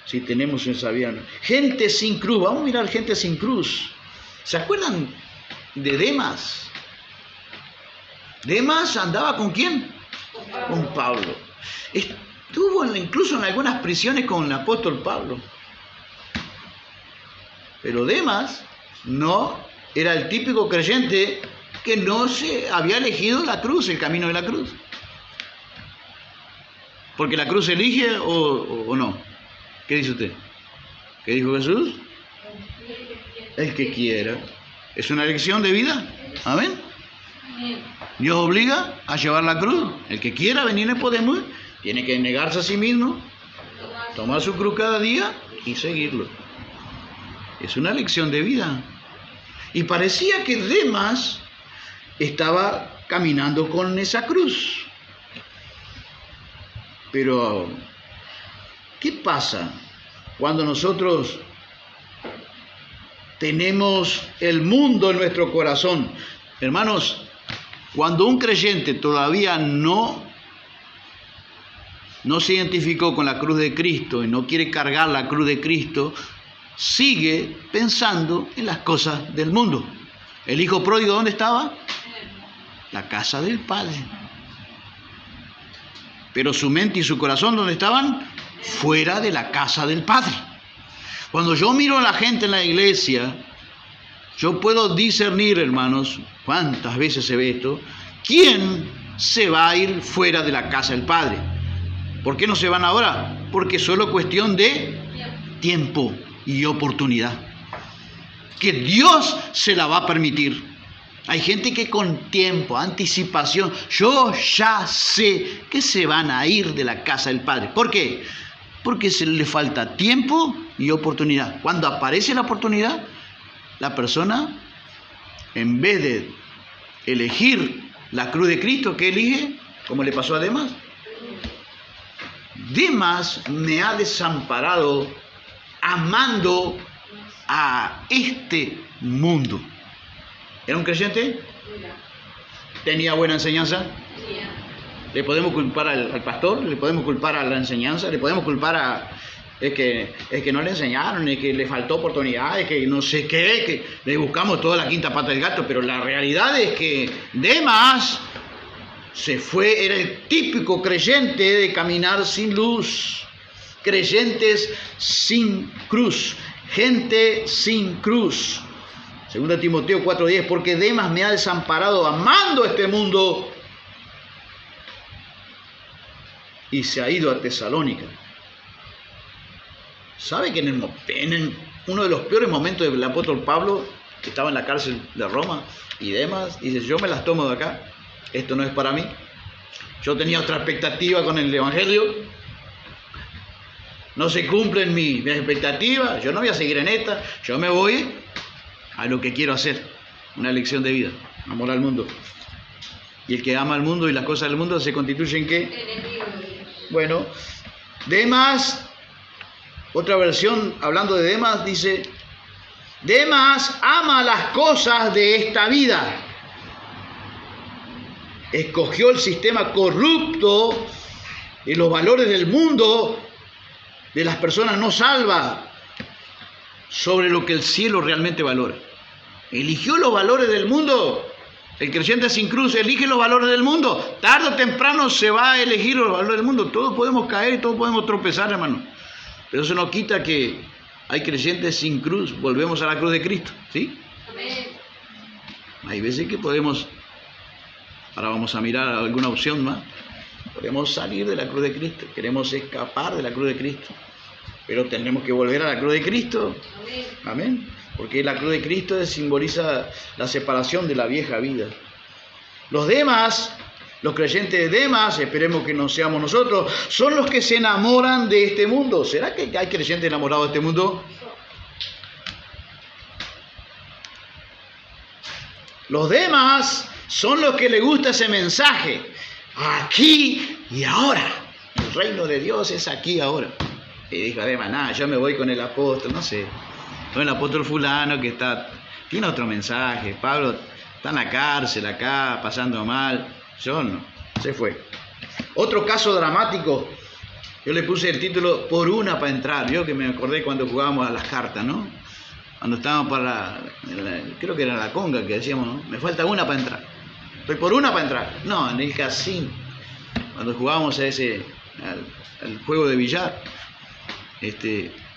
si tenemos esa vida. Gente sin cruz, vamos a mirar gente sin cruz. ¿Se acuerdan de Demas? Demas andaba ¿con quién? Con Pablo. Estuvo incluso en algunas prisiones con el apóstol Pablo. Pero Demas no era el típico creyente que no se había elegido la cruz, el camino de la cruz. Porque la cruz elige o no. ¿Qué dice usted? ¿Qué dijo Jesús? El que quiera. ¿Es una elección de vida? Amén. Dios obliga a llevar la cruz. El que quiera venir en pos de mí tiene que negarse a sí mismo, tomar su cruz cada día y seguirlo. Es una elección de vida. Y parecía que Demas estaba caminando con esa cruz. Pero, ¿qué pasa cuando nosotros tenemos el mundo en nuestro corazón? Hermanos, cuando un creyente todavía no se identificó con la cruz de Cristo y no quiere cargar la cruz de Cristo, sigue pensando en las cosas del mundo. ¿El hijo pródigo dónde estaba? La casa del Padre. Pero su mente y su corazón, ¿dónde estaban? Fuera de la casa del Padre. Cuando yo miro a la gente en la iglesia, yo puedo discernir, hermanos, cuántas veces se ve esto, ¿quién se va a ir fuera de la casa del Padre? ¿Por qué no se van ahora? Porque es solo cuestión de tiempo y oportunidad. Que Dios se la va a permitir. Hay gente que con tiempo, anticipación, yo ya sé que se van a ir de la casa del Padre. ¿Por qué? Porque se le falta tiempo y oportunidad. Cuando aparece la oportunidad, la persona, en vez de elegir la cruz de Cristo, ¿qué elige? Como le pasó a Demas. Demas me ha desamparado amando a este mundo. ¿Era un creyente? ¿Tenía buena enseñanza? ¿Le podemos culpar al pastor? ¿Le podemos culpar a la enseñanza? ¿Le podemos culpar a... Es que no le enseñaron, es que le faltó oportunidad, es que no sé qué, que le buscamos toda la quinta pata del gato, pero la realidad es que Demas se fue, era el típico creyente de caminar sin luz, creyentes sin cruz, gente sin cruz. 2 Timoteo 4:10, porque Demas me ha desamparado amando este mundo y se ha ido a Tesalónica. ¿Sabe que en uno de los peores momentos del apóstol Pablo, que estaba en la cárcel de Roma, y Demas dice, yo me las tomo de acá, esto no es para mí, yo tenía otra expectativa con el Evangelio, no se cumplen mis expectativas, yo no voy a seguir en esta, yo me voy a lo que quiero hacer, una elección de vida, amor al mundo. Y el que ama al mundo y las cosas del mundo se constituye en ¿qué? Bueno, Demas, otra versión hablando de Demas dice, Demas ama las cosas de esta vida. Escogió el sistema corrupto y los valores del mundo de las personas no salvas sobre lo que el cielo realmente valora. Eligió los valores del mundo. El creyente sin cruz elige los valores del mundo. Tarde o temprano se va a elegir los valores del mundo. Todos podemos caer y todos podemos tropezar, hermano. Pero eso no quita que hay creyentes sin cruz. Volvemos a la cruz de Cristo, ¿sí? Amén. Hay veces que podemos, ahora vamos a mirar alguna opción más, podemos salir de la cruz de Cristo, queremos escapar de la cruz de Cristo, pero tenemos que volver a la cruz de Cristo. Amén. Amén. Porque la cruz de Cristo simboliza la separación de la vieja vida. Los demás, los creyentes de Demas, esperemos que no seamos nosotros, son los que se enamoran de este mundo. ¿Será que hay creyentes enamorados de este mundo? Los demás son los que les gusta ese mensaje. Aquí y ahora. El reino de Dios es aquí y ahora. Y dijo Demas, nada, yo me voy con el apóstol, no sé. Con el apóstol fulano que tiene otro mensaje. Pablo está en la cárcel acá, pasando mal. Yo no, se fue. Otro caso dramático, yo le puse el título, por una para entrar. Yo que me acordé cuando jugábamos a las cartas, ¿no? Cuando estábamos creo que era la conga que decíamos, ¿no? Me falta una para entrar. Estoy por una para entrar. No, en el casino. Cuando jugábamos al juego de billar,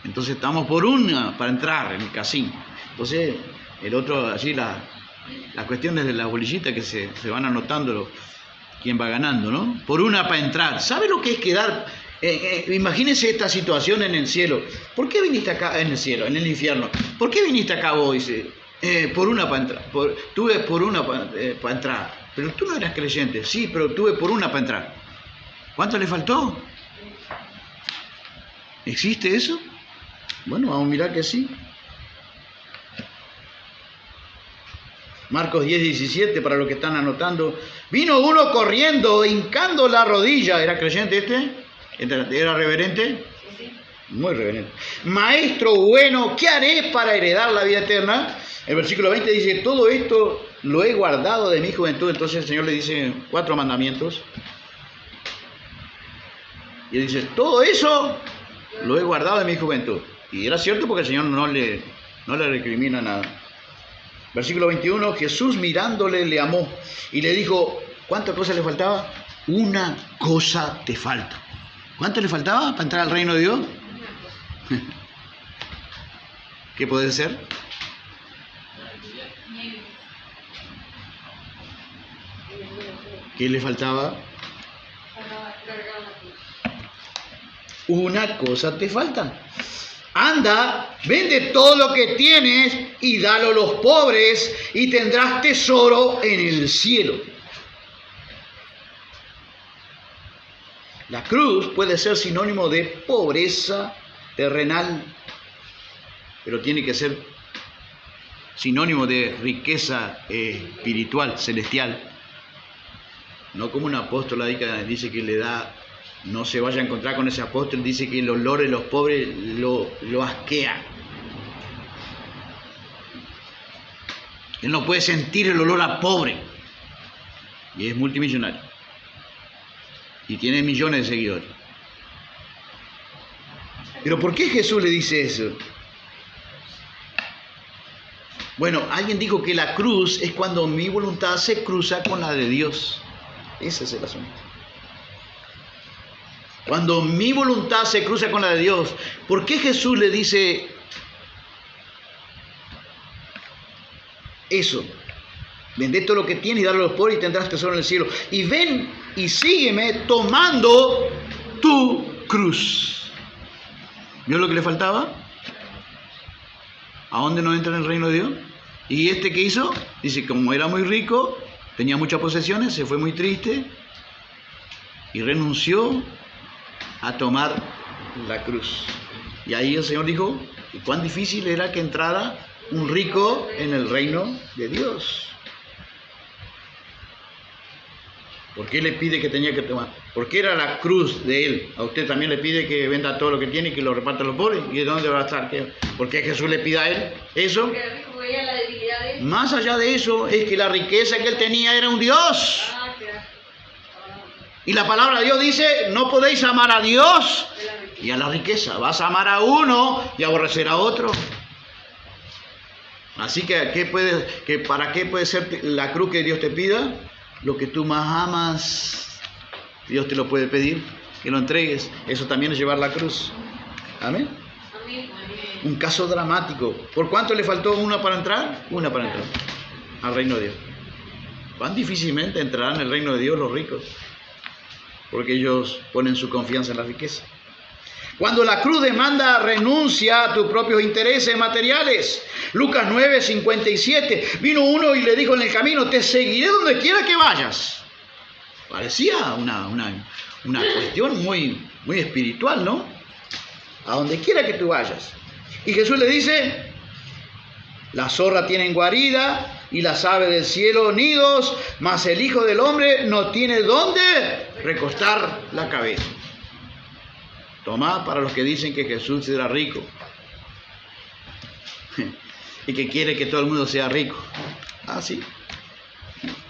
entonces estamos por una para entrar en el casino. Entonces, el otro, allí las cuestiones de las bolillitas que se van anotando quién va ganando, ¿no? Por una para entrar. ¿Sabe lo que es quedar? Imagínense esta situación en el cielo. ¿Por qué viniste acá en el cielo, en el infierno? ¿Por qué viniste acá vos? Por una para entrar. Tuve por una para entrar. Pero tú no eras creyente. Sí, pero tuve por una para entrar. ¿Cuánto le faltó? ¿Existe eso? Bueno, vamos a mirar que sí. Marcos 10:17, para los que están anotando. Vino uno corriendo, hincando la rodilla. ¿Era creyente este? ¿Era reverente? Sí. Muy reverente. Maestro bueno, ¿qué haré para heredar la vida eterna? El versículo 20 dice, todo esto lo he guardado de mi juventud. Entonces el Señor le dice 4 mandamientos. Y él dice, todo eso lo he guardado de mi juventud. Y era cierto porque el Señor no le recrimina nada. Versículo 21, Jesús mirándole le amó y le dijo, ¿cuántas cosas le faltaba? Una cosa te falta. ¿Cuánto le faltaba para entrar al reino de Dios? ¿Qué puede ser? ¿Qué le faltaba? Cargar la cruz. Una cosa te falta. Anda, vende todo lo que tienes y dalo a los pobres y tendrás tesoro en el cielo. La cruz puede ser sinónimo de pobreza terrenal, pero tiene que ser sinónimo de riqueza espiritual, celestial. No como un apóstol dice que le da, no se vaya a encontrar con ese apóstol, dice que el olor de los pobres lo asquea. Él no puede sentir el olor a pobre. Y es multimillonario. Y tiene millones de seguidores. Pero ¿por qué Jesús le dice eso? Bueno, alguien dijo que la cruz es cuando mi voluntad se cruza con la de Dios. Ese es el asunto. Cuando mi voluntad se cruza con la de Dios, ¿por qué Jesús le dice eso? Vende todo lo que tienes y dale a los pobres y tendrás tesoro en el cielo. Y ven y sígueme tomando tu cruz. ¿Vio lo que le faltaba? ¿A dónde no entra en el reino de Dios? ¿Y este qué hizo? Dice, como era muy rico, tenía muchas posesiones, se fue muy triste y renunció a tomar la cruz. Y ahí el Señor dijo, ¿y cuán difícil era que entrara un rico en el reino de Dios? ¿Por qué le pide que tenía que tomar? Porque era la cruz de él. A usted también le pide que venda todo lo que tiene y que lo reparta a los pobres. ¿Y de dónde va a estar? ¿Por qué Jesús le pide a él eso? Porque el rico veía la debilidad de él. Más allá de eso, es que la riqueza que él tenía era un Dios. Ah, claro. Y la palabra de Dios dice, no podéis amar a Dios y a la riqueza. Vas a amar a uno y aborrecer a otro. Así que, ¿para qué puede ser la cruz que Dios te pida? Lo que tú más amas, Dios te lo puede pedir, que lo entregues. Eso también es llevar la cruz. Amén. Amén. Un caso dramático. ¿Por cuánto le faltó una para entrar? Una para entrar al reino de Dios. ¿Cuán difícilmente entrarán en el reino de Dios los ricos? Porque ellos ponen su confianza en la riqueza. Cuando la cruz demanda renuncia a tus propios intereses materiales. Lucas 9, 57. Vino uno y le dijo en el camino, te seguiré donde quiera que vayas. Parecía una cuestión muy espiritual, ¿no? A donde quiera que tú vayas. Y Jesús le dice, la zorra tiene guarida y las aves del cielo nidos, mas el Hijo del Hombre no tiene dónde recostar la cabeza. Tomá para los que dicen que Jesús era rico y que quiere que todo el mundo sea rico. Ah, sí.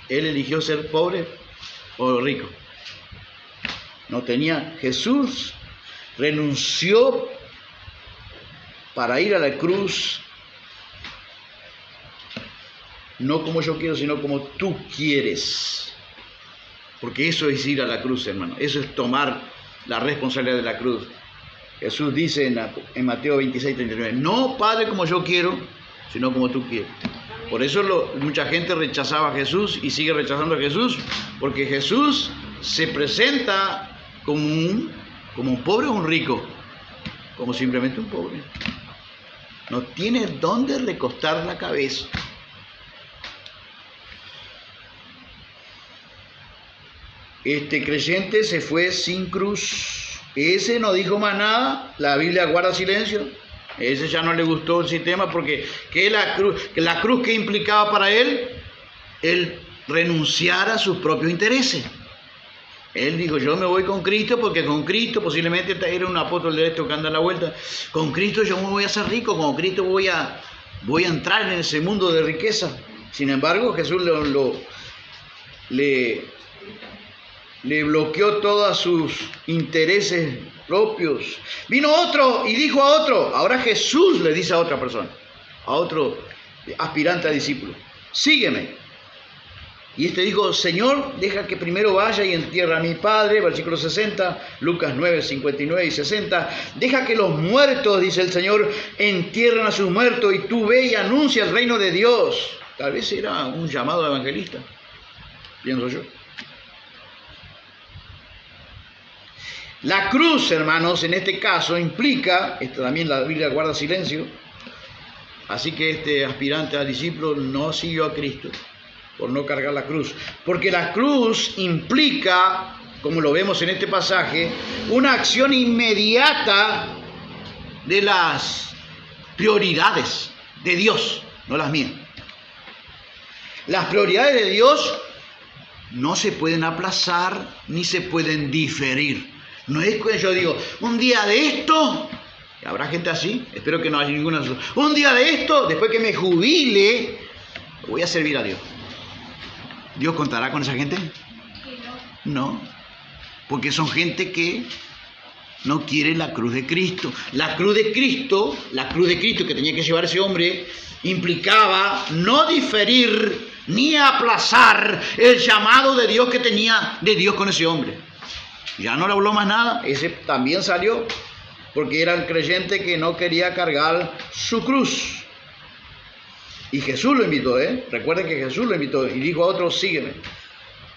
Él eligió ser pobre o rico. No tenía. Jesús renunció para ir a la cruz, no como yo quiero, sino como tú quieres. Porque eso es ir a la cruz, hermano. Eso es tomar la responsabilidad de la cruz. Jesús dice en Mateo 26, 39, no, Padre, como yo quiero, sino como tú quieres. Por eso mucha gente rechazaba a Jesús y sigue rechazando a Jesús, porque Jesús se presenta como un pobre o un rico, como simplemente un pobre. No tiene dónde recostar la cabeza. Este creyente se fue sin cruz. Ese no dijo más nada. La Biblia guarda silencio. Ese ya no le gustó el sistema porque la cruz que implicaba para él renunciar a sus propios intereses. Él dijo, yo me voy con Cristo porque con Cristo, posiblemente era un apóstol de esto que anda a la vuelta, con Cristo yo me voy a hacer rico, con Cristo voy a entrar en ese mundo de riqueza. Sin embargo, Jesús le bloqueó todos sus intereses propios. Vino otro y dijo a otro, ahora Jesús le dice a otra persona, a otro aspirante a discípulo, sígueme. Y este dijo, Señor, deja que primero vaya y entierre a mi padre, versículo 60, Lucas 9, 59 y 60. Deja que los muertos, dice el Señor, entierren a sus muertos y tú ve y anuncia el reino de Dios. Tal vez era un llamado evangelista, pienso yo. La cruz, hermanos, en este caso implica, esto también la Biblia guarda silencio, así que este aspirante a discípulo no siguió a Cristo por no cargar la cruz, porque la cruz implica, como lo vemos en este pasaje, una acción inmediata de las prioridades de Dios, no las mías. Las prioridades de Dios no se pueden aplazar ni se pueden diferir. No es que yo digo, un día de esto, habrá gente así, espero que no haya ninguna. Un día de esto, después que me jubile, voy a servir a Dios. ¿Dios contará con esa gente? No, porque son gente que no quiere la cruz de Cristo. La cruz de Cristo que tenía que llevar ese hombre, implicaba no diferir ni aplazar el llamado de Dios que tenía de Dios con ese hombre. Ya no le habló más nada, ese también salió, porque era el creyente que no quería cargar su cruz. Y Jesús lo invitó, recuerden que Jesús lo invitó y dijo a otros, sígueme.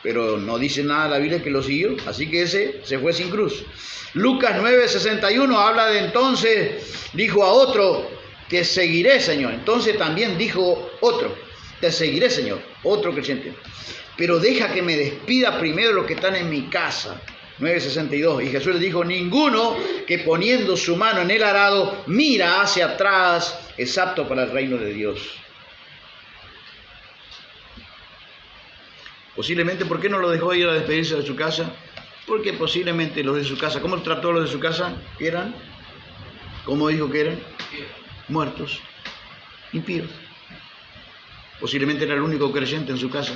Pero no dice nada la Biblia que lo siguió, así que ese se fue sin cruz. Lucas 9:61 habla de entonces, dijo a otro, te seguiré, Señor. Entonces también dijo otro, te seguiré, Señor, otro creyente. Pero deja que me despida primero los que están en mi casa. 9:62. Y Jesús le dijo, ninguno que poniendo su mano en el arado mira hacia atrás es apto para el reino de Dios. Posiblemente, ¿por qué no lo dejó ir a despedirse de su casa? Porque posiblemente los de su casa, ¿cómo trató a los de su casa? ¿Qué eran? ¿Cómo dijo que eran? Muertos, impíos. Posiblemente era el único creyente en su casa.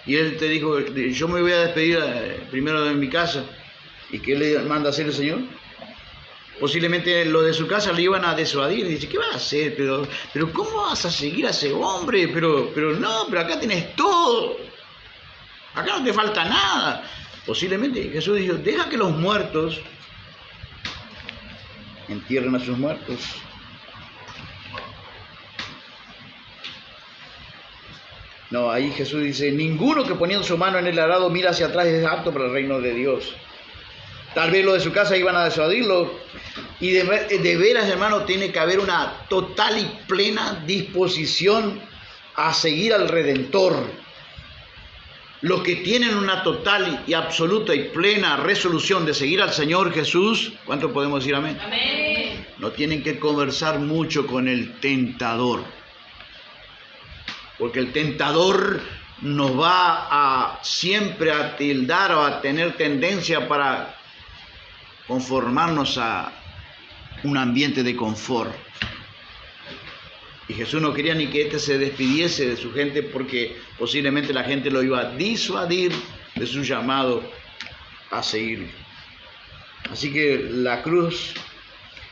Y él te dijo, yo me voy a despedir primero de mi casa. ¿Y qué le manda a hacer el Señor? Posiblemente los de su casa le iban a disuadir. Y dice, ¿qué vas a hacer? Pero ¿cómo vas a seguir a ese hombre? Pero acá tenés todo. Acá no te falta nada. Posiblemente Jesús dijo, deja que los muertos entierren a sus muertos. No, ahí Jesús dice, ninguno que poniendo su mano en el arado mira hacia atrás es apto para el reino de Dios. Tal vez los de su casa iban a disuadirlo. Y de veras, hermano, tiene que haber una total y plena disposición a seguir al Redentor. Los que tienen una total y absoluta y plena resolución de seguir al Señor Jesús, ¿cuánto podemos decir amén? Amén. No tienen que conversar mucho con el tentador. Porque el tentador nos va a siempre a tildar o a tener tendencia para conformarnos a un ambiente de confort. Y Jesús no quería ni que éste se despidiese de su gente porque posiblemente la gente lo iba a disuadir de su llamado a seguir. Así que la cruz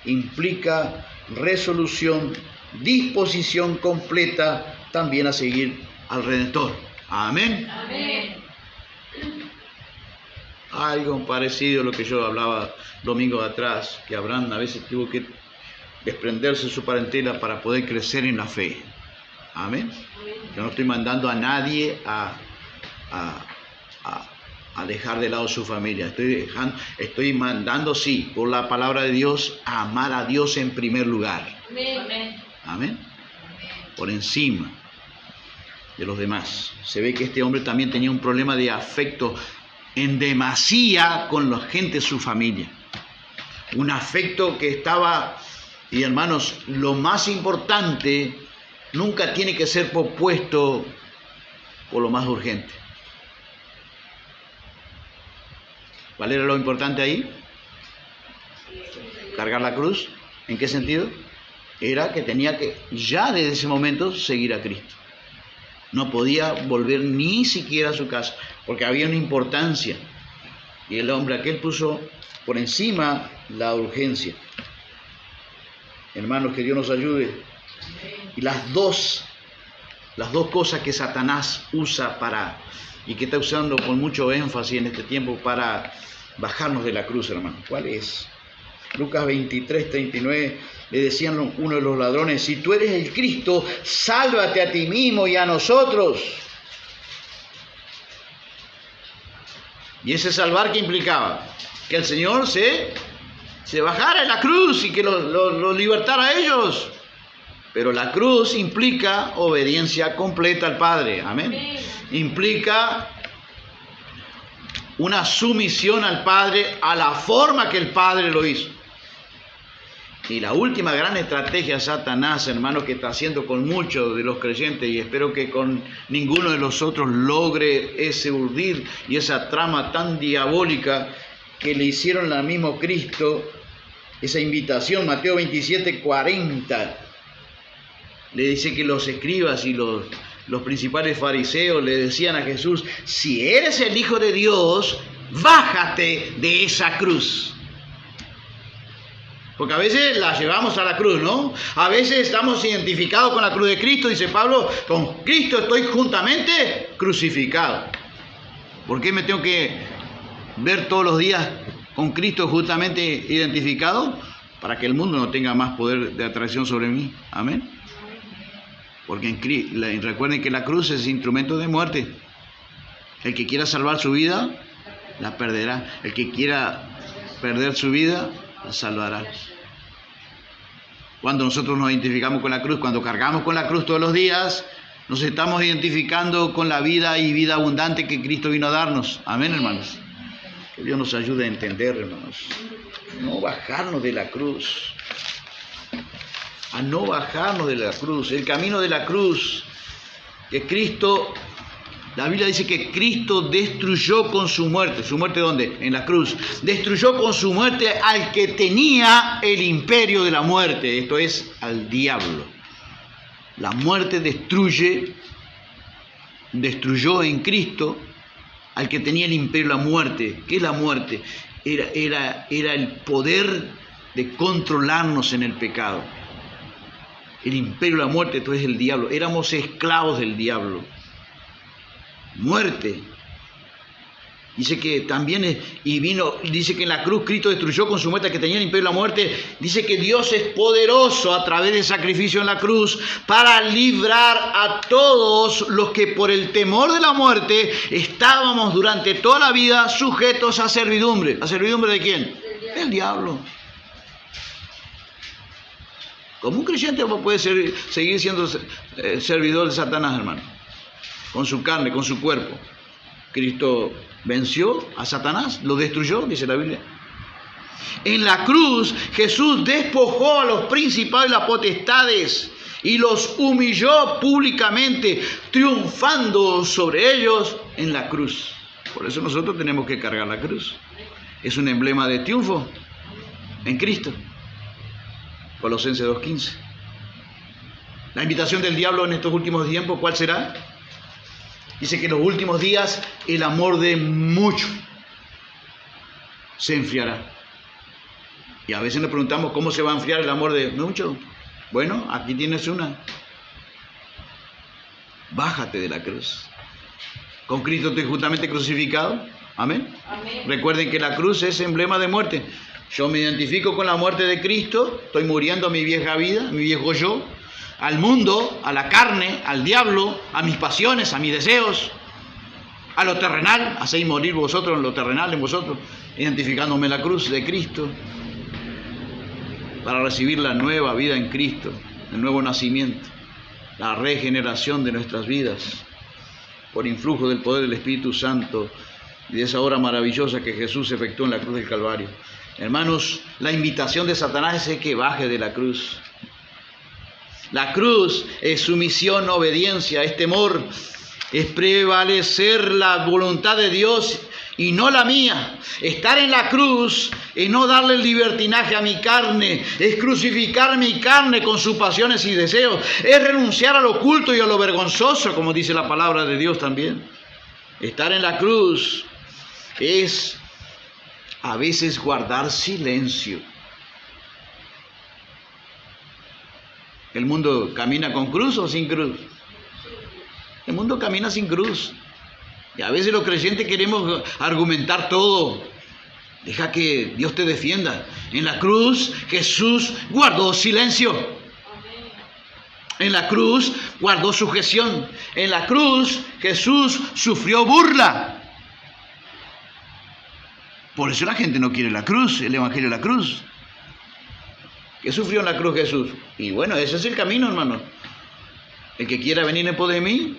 implica resolución, disposición completa también a seguir al Redentor. Amén. Amén. Algo parecido a lo que yo hablaba domingo atrás, que Abraham a veces tuvo que desprenderse de su parentela para poder crecer en la fe. Amén. Yo no estoy mandando a nadie a dejar de lado su familia. Estoy mandando, sí, por la palabra de Dios, a amar a Dios en primer lugar. Amén. Amén. Por encima de los demás. Se ve que este hombre también tenía un problema de afecto en demasía con la gente de su familia. Un afecto que estaba, y hermanos, lo más importante nunca tiene que ser pospuesto por lo más urgente. ¿Cuál era lo importante ahí? Cargar la cruz. ¿En qué sentido? Era que tenía que ya desde ese momento seguir a Cristo. No podía volver ni siquiera a su casa, porque había una importancia. Y el hombre aquel puso por encima la urgencia. Hermanos, que Dios nos ayude. Y las dos cosas que Satanás usa y que está usando con mucho énfasis en este tiempo para bajarnos de la cruz, hermano. ¿Cuál es? Lucas 23:39, le decían uno de los ladrones, si tú eres el Cristo, sálvate a ti mismo y a nosotros. ¿Y ese salvar qué implicaba? que el Señor se bajara en la cruz y que los libertara a ellos. Pero la cruz implica obediencia completa al Padre. Amén. Implica una sumisión al Padre a la forma que el Padre lo hizo. Y la última gran estrategia de Satanás, hermanos, que está haciendo con muchos de los creyentes, y espero que con ninguno de los otros logre ese urdir y esa trama tan diabólica que le hicieron al mismo Cristo, esa invitación, Mateo 27:40, le dice que los escribas y los principales fariseos le decían a Jesús: si eres el Hijo de Dios, bájate de esa cruz. Porque a veces la llevamos a la cruz, ¿no? A veces estamos identificados con la cruz de Cristo, dice Pablo, con Cristo estoy juntamente crucificado. ¿Por qué me tengo que ver todos los días con Cristo justamente identificado? Para que el mundo no tenga más poder de atracción sobre mí. Amén. Porque recuerden que la cruz es instrumento de muerte. El que quiera salvar su vida, la perderá. El que quiera perder su vida, la salvará. Cuando nosotros nos identificamos con la cruz, cuando cargamos con la cruz todos los días, nos estamos identificando con la vida y vida abundante que Cristo vino a darnos. Amén, hermanos. Que Dios nos ayude a entender, hermanos. No bajarnos de la cruz. A no bajarnos de la cruz. El camino de la cruz, que Cristo, la Biblia dice que Cristo destruyó con su muerte. ¿Su muerte dónde? En la cruz. Destruyó con su muerte al que tenía el imperio de la muerte. Esto es, al diablo. La muerte destruyó en Cristo al que tenía el imperio de la muerte. ¿Qué es la muerte? Era el poder de controlarnos en el pecado. El imperio de la muerte, esto es el diablo. Éramos esclavos del diablo. Muerte. Dice que también dice que en la cruz Cristo destruyó con su muerte que tenía el imperio de la muerte. Dice que Dios es poderoso a través del sacrificio en la cruz para librar a todos los que por el temor de la muerte estábamos durante toda la vida sujetos a servidumbre. ¿A servidumbre de quién? Del diablo. ¿Cómo un creyente puede seguir siendo servidor de Satanás, hermano? Con su carne, con su cuerpo. Cristo venció a Satanás, lo destruyó, dice la Biblia. En la cruz Jesús despojó a los principados y las potestades y los humilló públicamente, triunfando sobre ellos en la cruz. Por eso nosotros tenemos que cargar la cruz. Es un emblema de triunfo en Cristo. Colosenses 2:15. La invitación del diablo en estos últimos tiempos, ¿cuál será? Dice que en los últimos días el amor de muchos se enfriará. Y a veces nos preguntamos cómo se va a enfriar el amor de muchos. Bueno, aquí tienes una. Bájate de la cruz. Con Cristo estoy justamente crucificado. Amén. Amén. Recuerden que la cruz es emblema de muerte. Yo me identifico con la muerte de Cristo, estoy muriendo a mi vieja vida, a mi viejo yo, al mundo, a la carne, al diablo, a mis pasiones, a mis deseos, a lo terrenal. Hacéis morir vosotros en lo terrenal, en vosotros, identificándome en la cruz de Cristo, para recibir la nueva vida en Cristo, el nuevo nacimiento, la regeneración de nuestras vidas, por influjo del poder del Espíritu Santo y de esa obra maravillosa que Jesús efectuó en la cruz del Calvario. Hermanos, la invitación de Satanás es que baje de la cruz. La cruz es sumisión, obediencia, es temor, es prevalecer la voluntad de Dios y no la mía. Estar en la cruz es no darle el libertinaje a mi carne, es crucificar mi carne con sus pasiones y deseos, es renunciar a lo oculto y a lo vergonzoso, como dice la palabra de Dios también. Estar en la cruz es a veces guardar silencio. ¿El mundo camina con cruz o sin cruz? El mundo camina sin cruz. Y a veces los creyentes queremos argumentar todo. Deja que Dios te defienda. En la cruz Jesús guardó silencio. En la cruz guardó sujeción. En la cruz Jesús sufrió burla. Por eso la gente no quiere la cruz, el evangelio de la cruz. ¿Qué sufrió en la cruz Jesús? Y bueno, ese es el camino, hermano. El que quiera venir en pos de mí,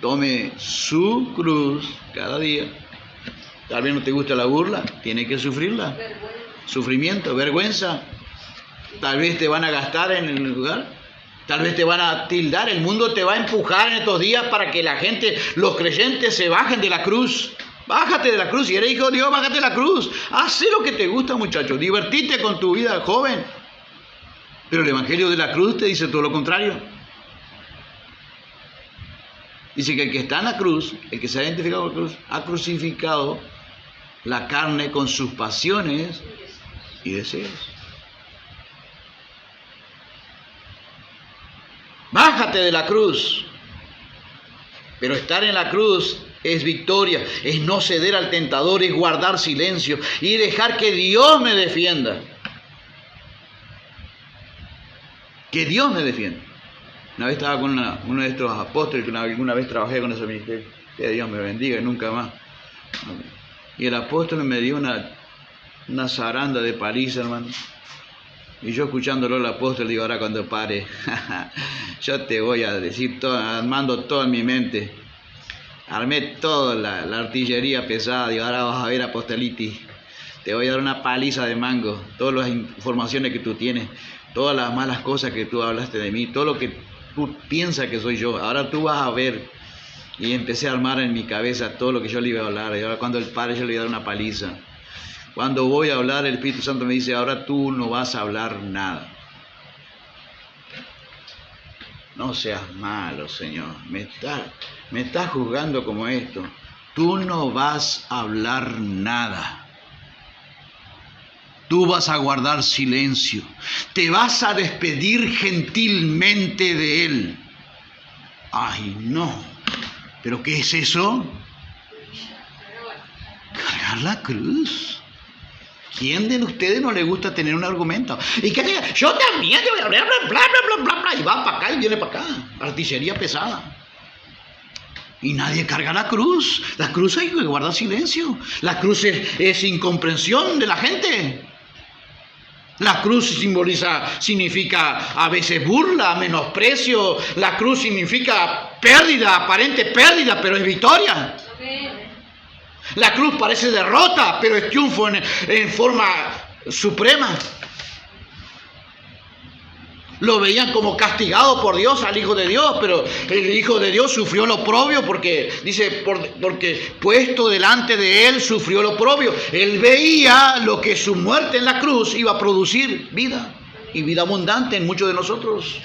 tome su cruz cada día. Tal vez no te gusta la burla, tiene que sufrirla. Sufrimiento, vergüenza. Tal vez te van a gastar en el lugar. Tal vez te van a tildar. El mundo te va a empujar en estos días para que la gente, los creyentes, se bajen de la cruz. Bájate de la cruz. Si eres hijo de Dios, bájate de la cruz. Haz lo que te gusta, muchacho. Divertite con tu vida joven. Pero el evangelio de la cruz te dice todo lo contrario. Dice que el que está en la cruz, el que se ha identificado con la cruz, ha crucificado la carne con sus pasiones y deseos. Bájate de la cruz. Pero estar en la cruz es victoria, es no ceder al tentador, es guardar silencio y dejar que Dios me defienda. Que Dios me defienda. Una vez estaba con uno de estos apóstoles, que alguna vez trabajé con ese ministerio, que Dios me bendiga y nunca más. Y el apóstol me dio una zaranda de paliza, hermano. Y yo escuchándolo al apóstol, digo, ahora cuando pare, yo te voy a decir todo, armando todo en mi mente. Armé toda la artillería pesada, digo, ahora vas a ver, apostolitis. Te voy a dar una paliza de mango, todas las informaciones que tú tienes, todas las malas cosas que tú hablaste de mí, todo lo que tú piensas que soy yo, ahora tú vas a ver. Y empecé a armar en mi cabeza todo lo que yo le iba a hablar. Y ahora cuando él pare, yo le voy a dar una paliza. Cuando voy a hablar, el Espíritu Santo me dice, ahora tú no vas a hablar nada. No seas malo, Señor. Me estás juzgando como esto. Tú no vas a hablar nada. Tú vas a guardar silencio. Te vas a despedir gentilmente de él. Ay, no. ¿Pero qué es eso? Cargar la cruz. ¿Quién de ustedes no le gusta tener un argumento? Y que diga, yo también te voy a hablar, bla, bla, bla, bla, bla, y va para acá y viene para acá. Artillería pesada. Y nadie carga la cruz. La cruz hay que guardar silencio. La cruz es incomprensión de la gente. La cruz significa a veces burla, menosprecio. La cruz significa pérdida, aparente pérdida, pero es victoria. La cruz parece derrota, pero es triunfo en forma suprema. Lo veían como castigado por Dios al Hijo de Dios, pero el Hijo de Dios sufrió lo oprobio porque, dice, porque puesto delante de él sufrió lo oprobio. Él veía lo que su muerte en la cruz iba a producir, vida, y vida abundante en muchos de nosotros.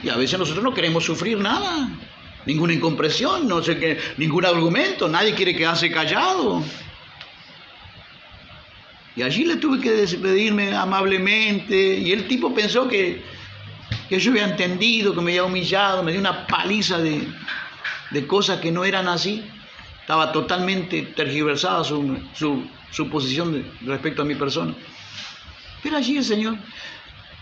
Y a veces nosotros no queremos sufrir nada, ninguna incomprensión, no sé qué, ningún argumento, nadie quiere quedarse callado. Y allí le tuve que despedirme amablemente. Y el tipo pensó que yo había entendido, que me había humillado, me dio una paliza de cosas que no eran así. Estaba totalmente tergiversada su posición respecto a mi persona. Pero allí el Señor,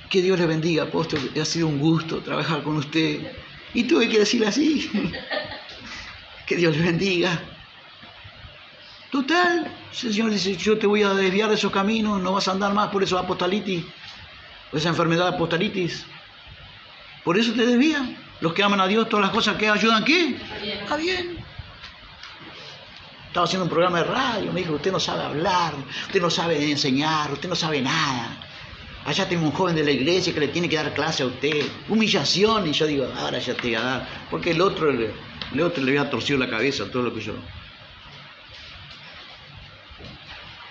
que Dios le bendiga, apóstol, ha sido un gusto trabajar con usted. Y tuve que decirle así, que Dios le bendiga. Total, el Señor dice, yo te voy a desviar de esos caminos, no vas a andar más por esos apostolitis, por esa enfermedad de apostolitis. Por eso te desvía. Los que aman a Dios, todas las cosas que ayudan, ¿qué? Está bien. Estaba haciendo un programa de radio, me dijo, usted no sabe hablar, usted no sabe enseñar, usted no sabe nada. Allá tengo un joven de la iglesia que le tiene que dar clase a usted. Humillación. Y yo digo, ahora ya te voy a dar. Porque el otro le había torcido la cabeza, todo lo que yo...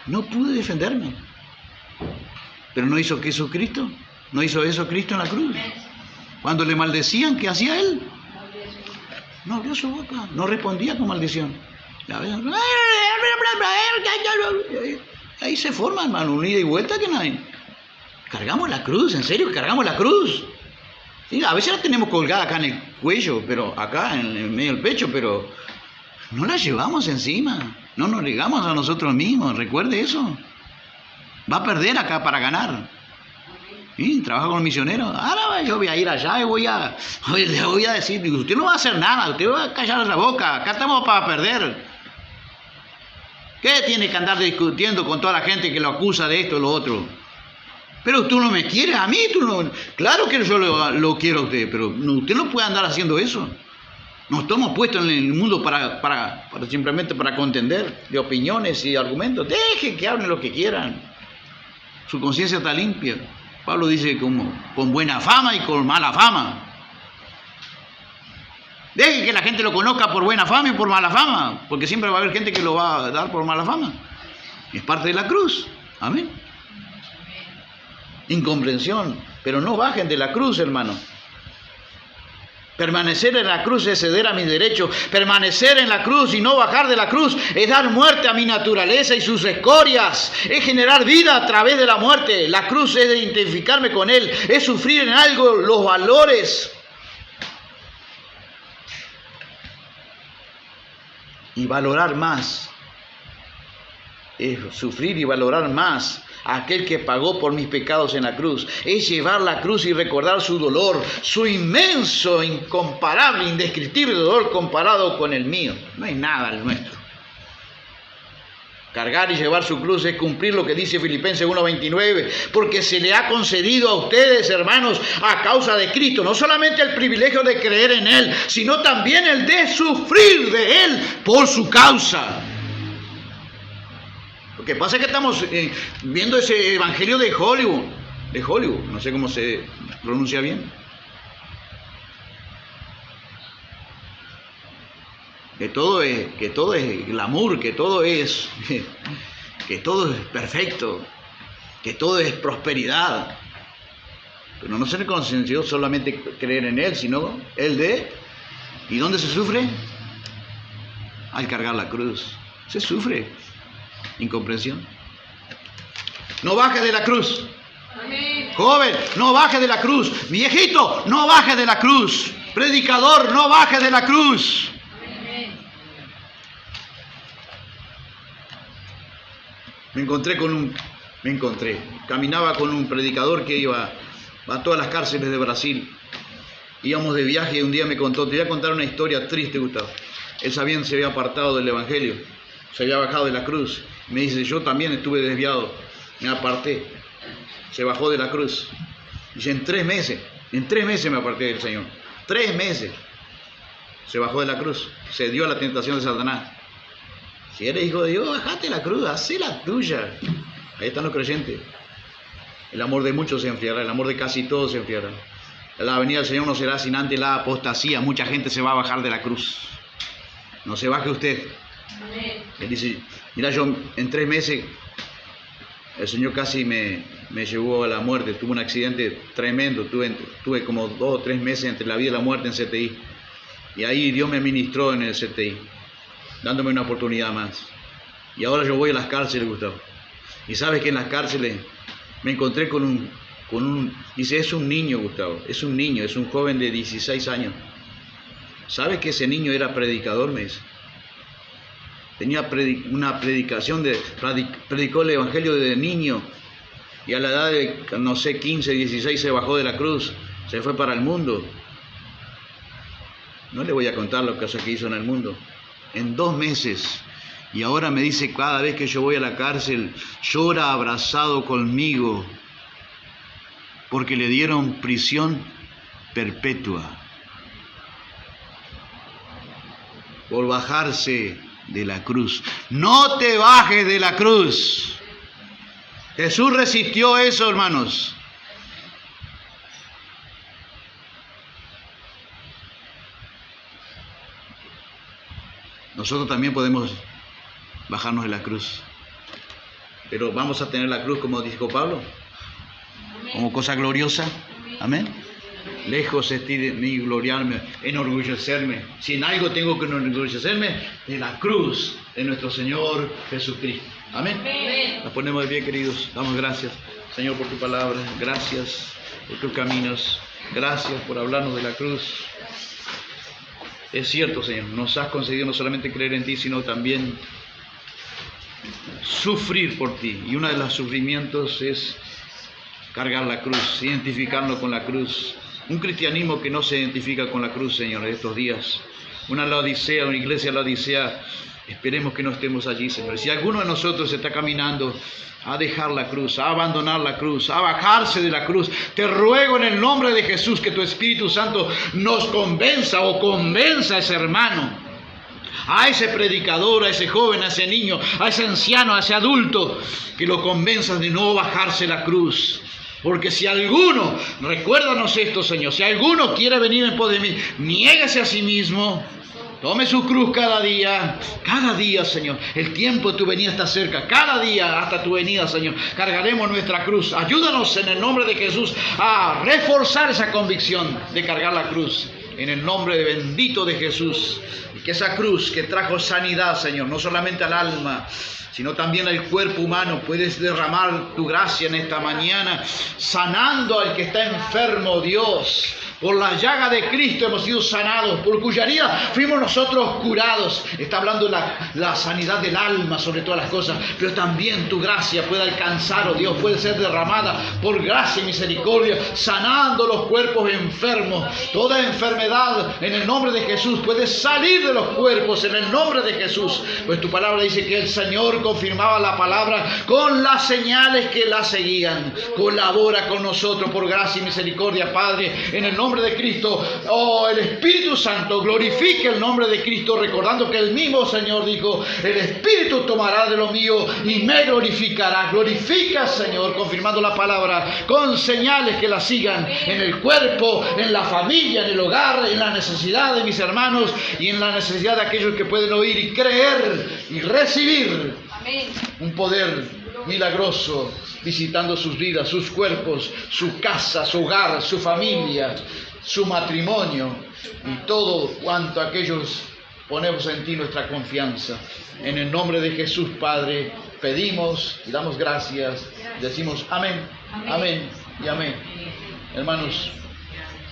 No pude defenderme. Pero no hizo que eso Cristo. No hizo eso Cristo en la cruz. Cuando le maldecían, ¿qué hacía él? No abrió su boca. No respondía con maldición. Ahí se forma, hermano, un ida y vuelta que no hay. Cargamos la cruz, en serio, cargamos la cruz. Sí, a veces la tenemos colgada acá en el cuello, pero acá en el medio del pecho, pero no la llevamos encima. No nos negamos a nosotros mismos, recuerde eso. Va a perder acá para ganar. ¿Sí? Trabaja con los misioneros. Ahora yo voy a ir allá y le voy a decir, usted no va a hacer nada, usted va a callar la boca, acá estamos para perder. ¿Qué tiene que andar discutiendo con toda la gente que lo acusa de esto o lo otro? Pero tú no me quieres a mí, tú no... Claro que yo lo quiero a usted, pero usted no puede andar haciendo eso. No estamos puestos en el mundo para simplemente para contender de opiniones y argumentos. Dejen que hablen lo que quieran. Su conciencia está limpia. Pablo dice con buena fama y con mala fama. Dejen que la gente lo conozca por buena fama y por mala fama, porque siempre va a haber gente que lo va a dar por mala fama. Es parte de la cruz. Amén. Incomprensión. Pero no bajen de la cruz, hermano. Permanecer en la cruz es ceder a mis derechos. Permanecer en la cruz y no bajar de la cruz es dar muerte a mi naturaleza y sus escorias. Es generar vida a través de la muerte. La cruz es identificarme con Él. Es sufrir en algo los valores. Y valorar más. Es sufrir y valorar más a aquel que pagó por mis pecados en la cruz. Es llevar la cruz y recordar su dolor, su inmenso, incomparable, indescriptible dolor comparado con el mío. No hay nada el nuestro. Cargar y llevar su cruz es cumplir lo que dice Filipenses 1:29, porque se le ha concedido a ustedes, hermanos, a causa de Cristo, no solamente el privilegio de creer en Él, sino también el de sufrir de Él por su causa. Lo que pasa es que estamos viendo ese evangelio de Hollywood, no sé cómo se pronuncia bien. Que todo es glamour, que todo es perfecto, que todo es prosperidad. Pero no se le concedió solamente creer en Él, sino el de... ¿Y dónde se sufre? Al cargar la cruz. Se sufre. Incomprensión. No bajes de la cruz. Amén. Joven, no bajes de la cruz. Viejito, no bajes de la cruz. Predicador, no bajes de la cruz. Caminaba con un predicador que iba a todas las cárceles de Brasil. Íbamos de viaje y un día me contó, te voy a contar una historia triste, Gustavo. Él se había apartado del evangelio, se había bajado de la cruz. Me dice, yo también estuve desviado, me aparté, se bajó de la cruz. Dice, en 3 meses me aparté del Señor. 3 meses. Se bajó de la cruz, se dio a la tentación de Satanás. Si eres hijo de Dios, bajate la cruz, hacé la tuya. Ahí están los creyentes. El amor de muchos se enfriará, el amor de casi todos se enfriará. La venida del Señor no será sin antes la apostasía. Mucha gente se va a bajar de la cruz. No se baje usted. Amén. Él dice, mira, yo en 3 meses, el Señor casi me llevó a la muerte. Tuve un accidente tremendo. Tuve como 2 o 3 meses entre la vida y la muerte en CTI. Y ahí Dios me ministró en el CTI, dándome una oportunidad más. Y ahora yo voy a las cárceles, Gustavo. Y sabes que en las cárceles me encontré con un dice, es un niño, Gustavo, es un niño, es un joven de 16 años. ¿Sabes que ese niño era predicador? Me dice. Tenía una predicación, predicó el evangelio de niño. Y a la edad de, no sé, 15, 16 se bajó de la cruz, se fue para el mundo. No le voy a contar lo que hizo en el mundo. En 2 meses. Y ahora me dice, cada vez que yo voy a la cárcel, llora abrazado conmigo, porque le dieron prisión perpetua por bajarse de la cruz. No te bajes de la cruz. Jesús resistió eso, hermanos. Nosotros también podemos bajarnos de la cruz, pero vamos a tener la cruz, como dijo Pablo, como cosa gloriosa. Amén. Lejos esté de mí gloriarme, enorgullecerme. Si en algo tengo que enorgullecerme, de la cruz de nuestro Señor Jesucristo. Amén. Amén. Nos ponemos de pie, queridos. Damos gracias, Señor, por tu palabra. Gracias por tus caminos. Gracias por hablarnos de la cruz. Es cierto, Señor, nos has concedido no solamente creer en ti, sino también sufrir por ti. Y uno de los sufrimientos es cargar la cruz, identificarnos con la cruz. Un cristianismo que no se identifica con la cruz, Señor, de estos días. Una Laodicea, una iglesia Laodicea Esperemos que no estemos allí, Señor. Si alguno de nosotros está caminando a dejar la cruz, a abandonar la cruz, a bajarse de la cruz, te ruego en el nombre de Jesús que tu Espíritu Santo nos convenza o convenza a ese hermano, a ese predicador, a ese joven, a ese niño, a ese anciano, a ese adulto, que lo convenzas de no bajarse la cruz. Porque si alguno, recuérdanos esto, Señor, si alguno quiere venir en pos de mí, niéguese a sí mismo, tome su cruz cada día, Señor. El tiempo de tu venida está cerca, cada día hasta tu venida, Señor. Cargaremos nuestra cruz. Ayúdanos en el nombre de Jesús a reforzar esa convicción de cargar la cruz. En el nombre bendito de Jesús. Y que esa cruz que trajo sanidad, Señor, no solamente al alma, sino también al cuerpo humano, puedes derramar tu gracia en esta mañana, sanando al que está enfermo, Dios. Por la llaga de Cristo hemos sido sanados, por cuya herida fuimos nosotros curados. Está hablando de la sanidad del alma sobre todas las cosas, pero también tu gracia puede alcanzar, oh Dios, puede ser derramada por gracia y misericordia, sanando los cuerpos enfermos. Toda enfermedad en el nombre de Jesús puede salir de los cuerpos en el nombre de Jesús. Pues tu palabra dice que el Señor confirmaba la palabra con las señales que la seguían. Colabora con nosotros por gracia y misericordia, Padre, en el nombre de Cristo. Oh, el Espíritu Santo glorifique el nombre de Cristo, recordando que el mismo Señor dijo: el Espíritu tomará de lo mío y me glorificará. Glorifica, Señor, confirmando la palabra con señales que la sigan en el cuerpo, en la familia, en el hogar, en la necesidad de mis hermanos y en la necesidad de aquellos que pueden oír y creer y recibir un poder milagroso, visitando sus vidas, sus cuerpos, su casa, su hogar, su familia, su matrimonio y todo cuanto aquellos ponemos en ti nuestra confianza. En el nombre de Jesús, Padre, pedimos y damos gracias. Decimos amén, amén y amén. Hermanos,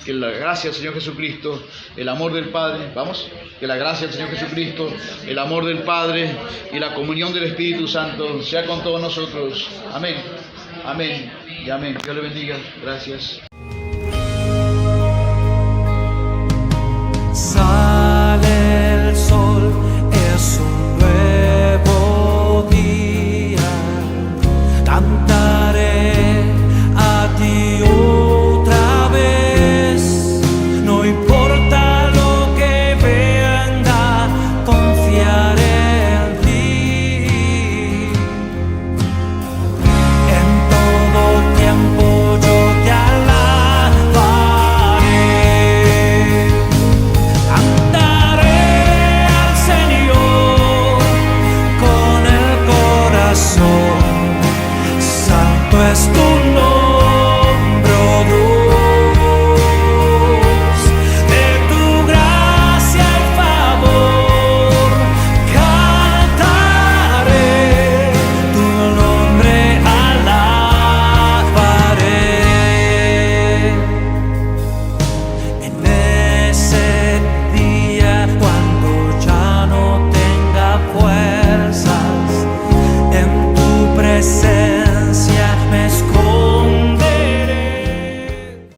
que la gracia del Señor Jesucristo, el amor del Padre, vamos, que la gracia del Señor Jesucristo, el amor del Padre y la comunión del Espíritu Santo sea con todos nosotros. Amén, amén y amén. Dios le bendiga. Gracias.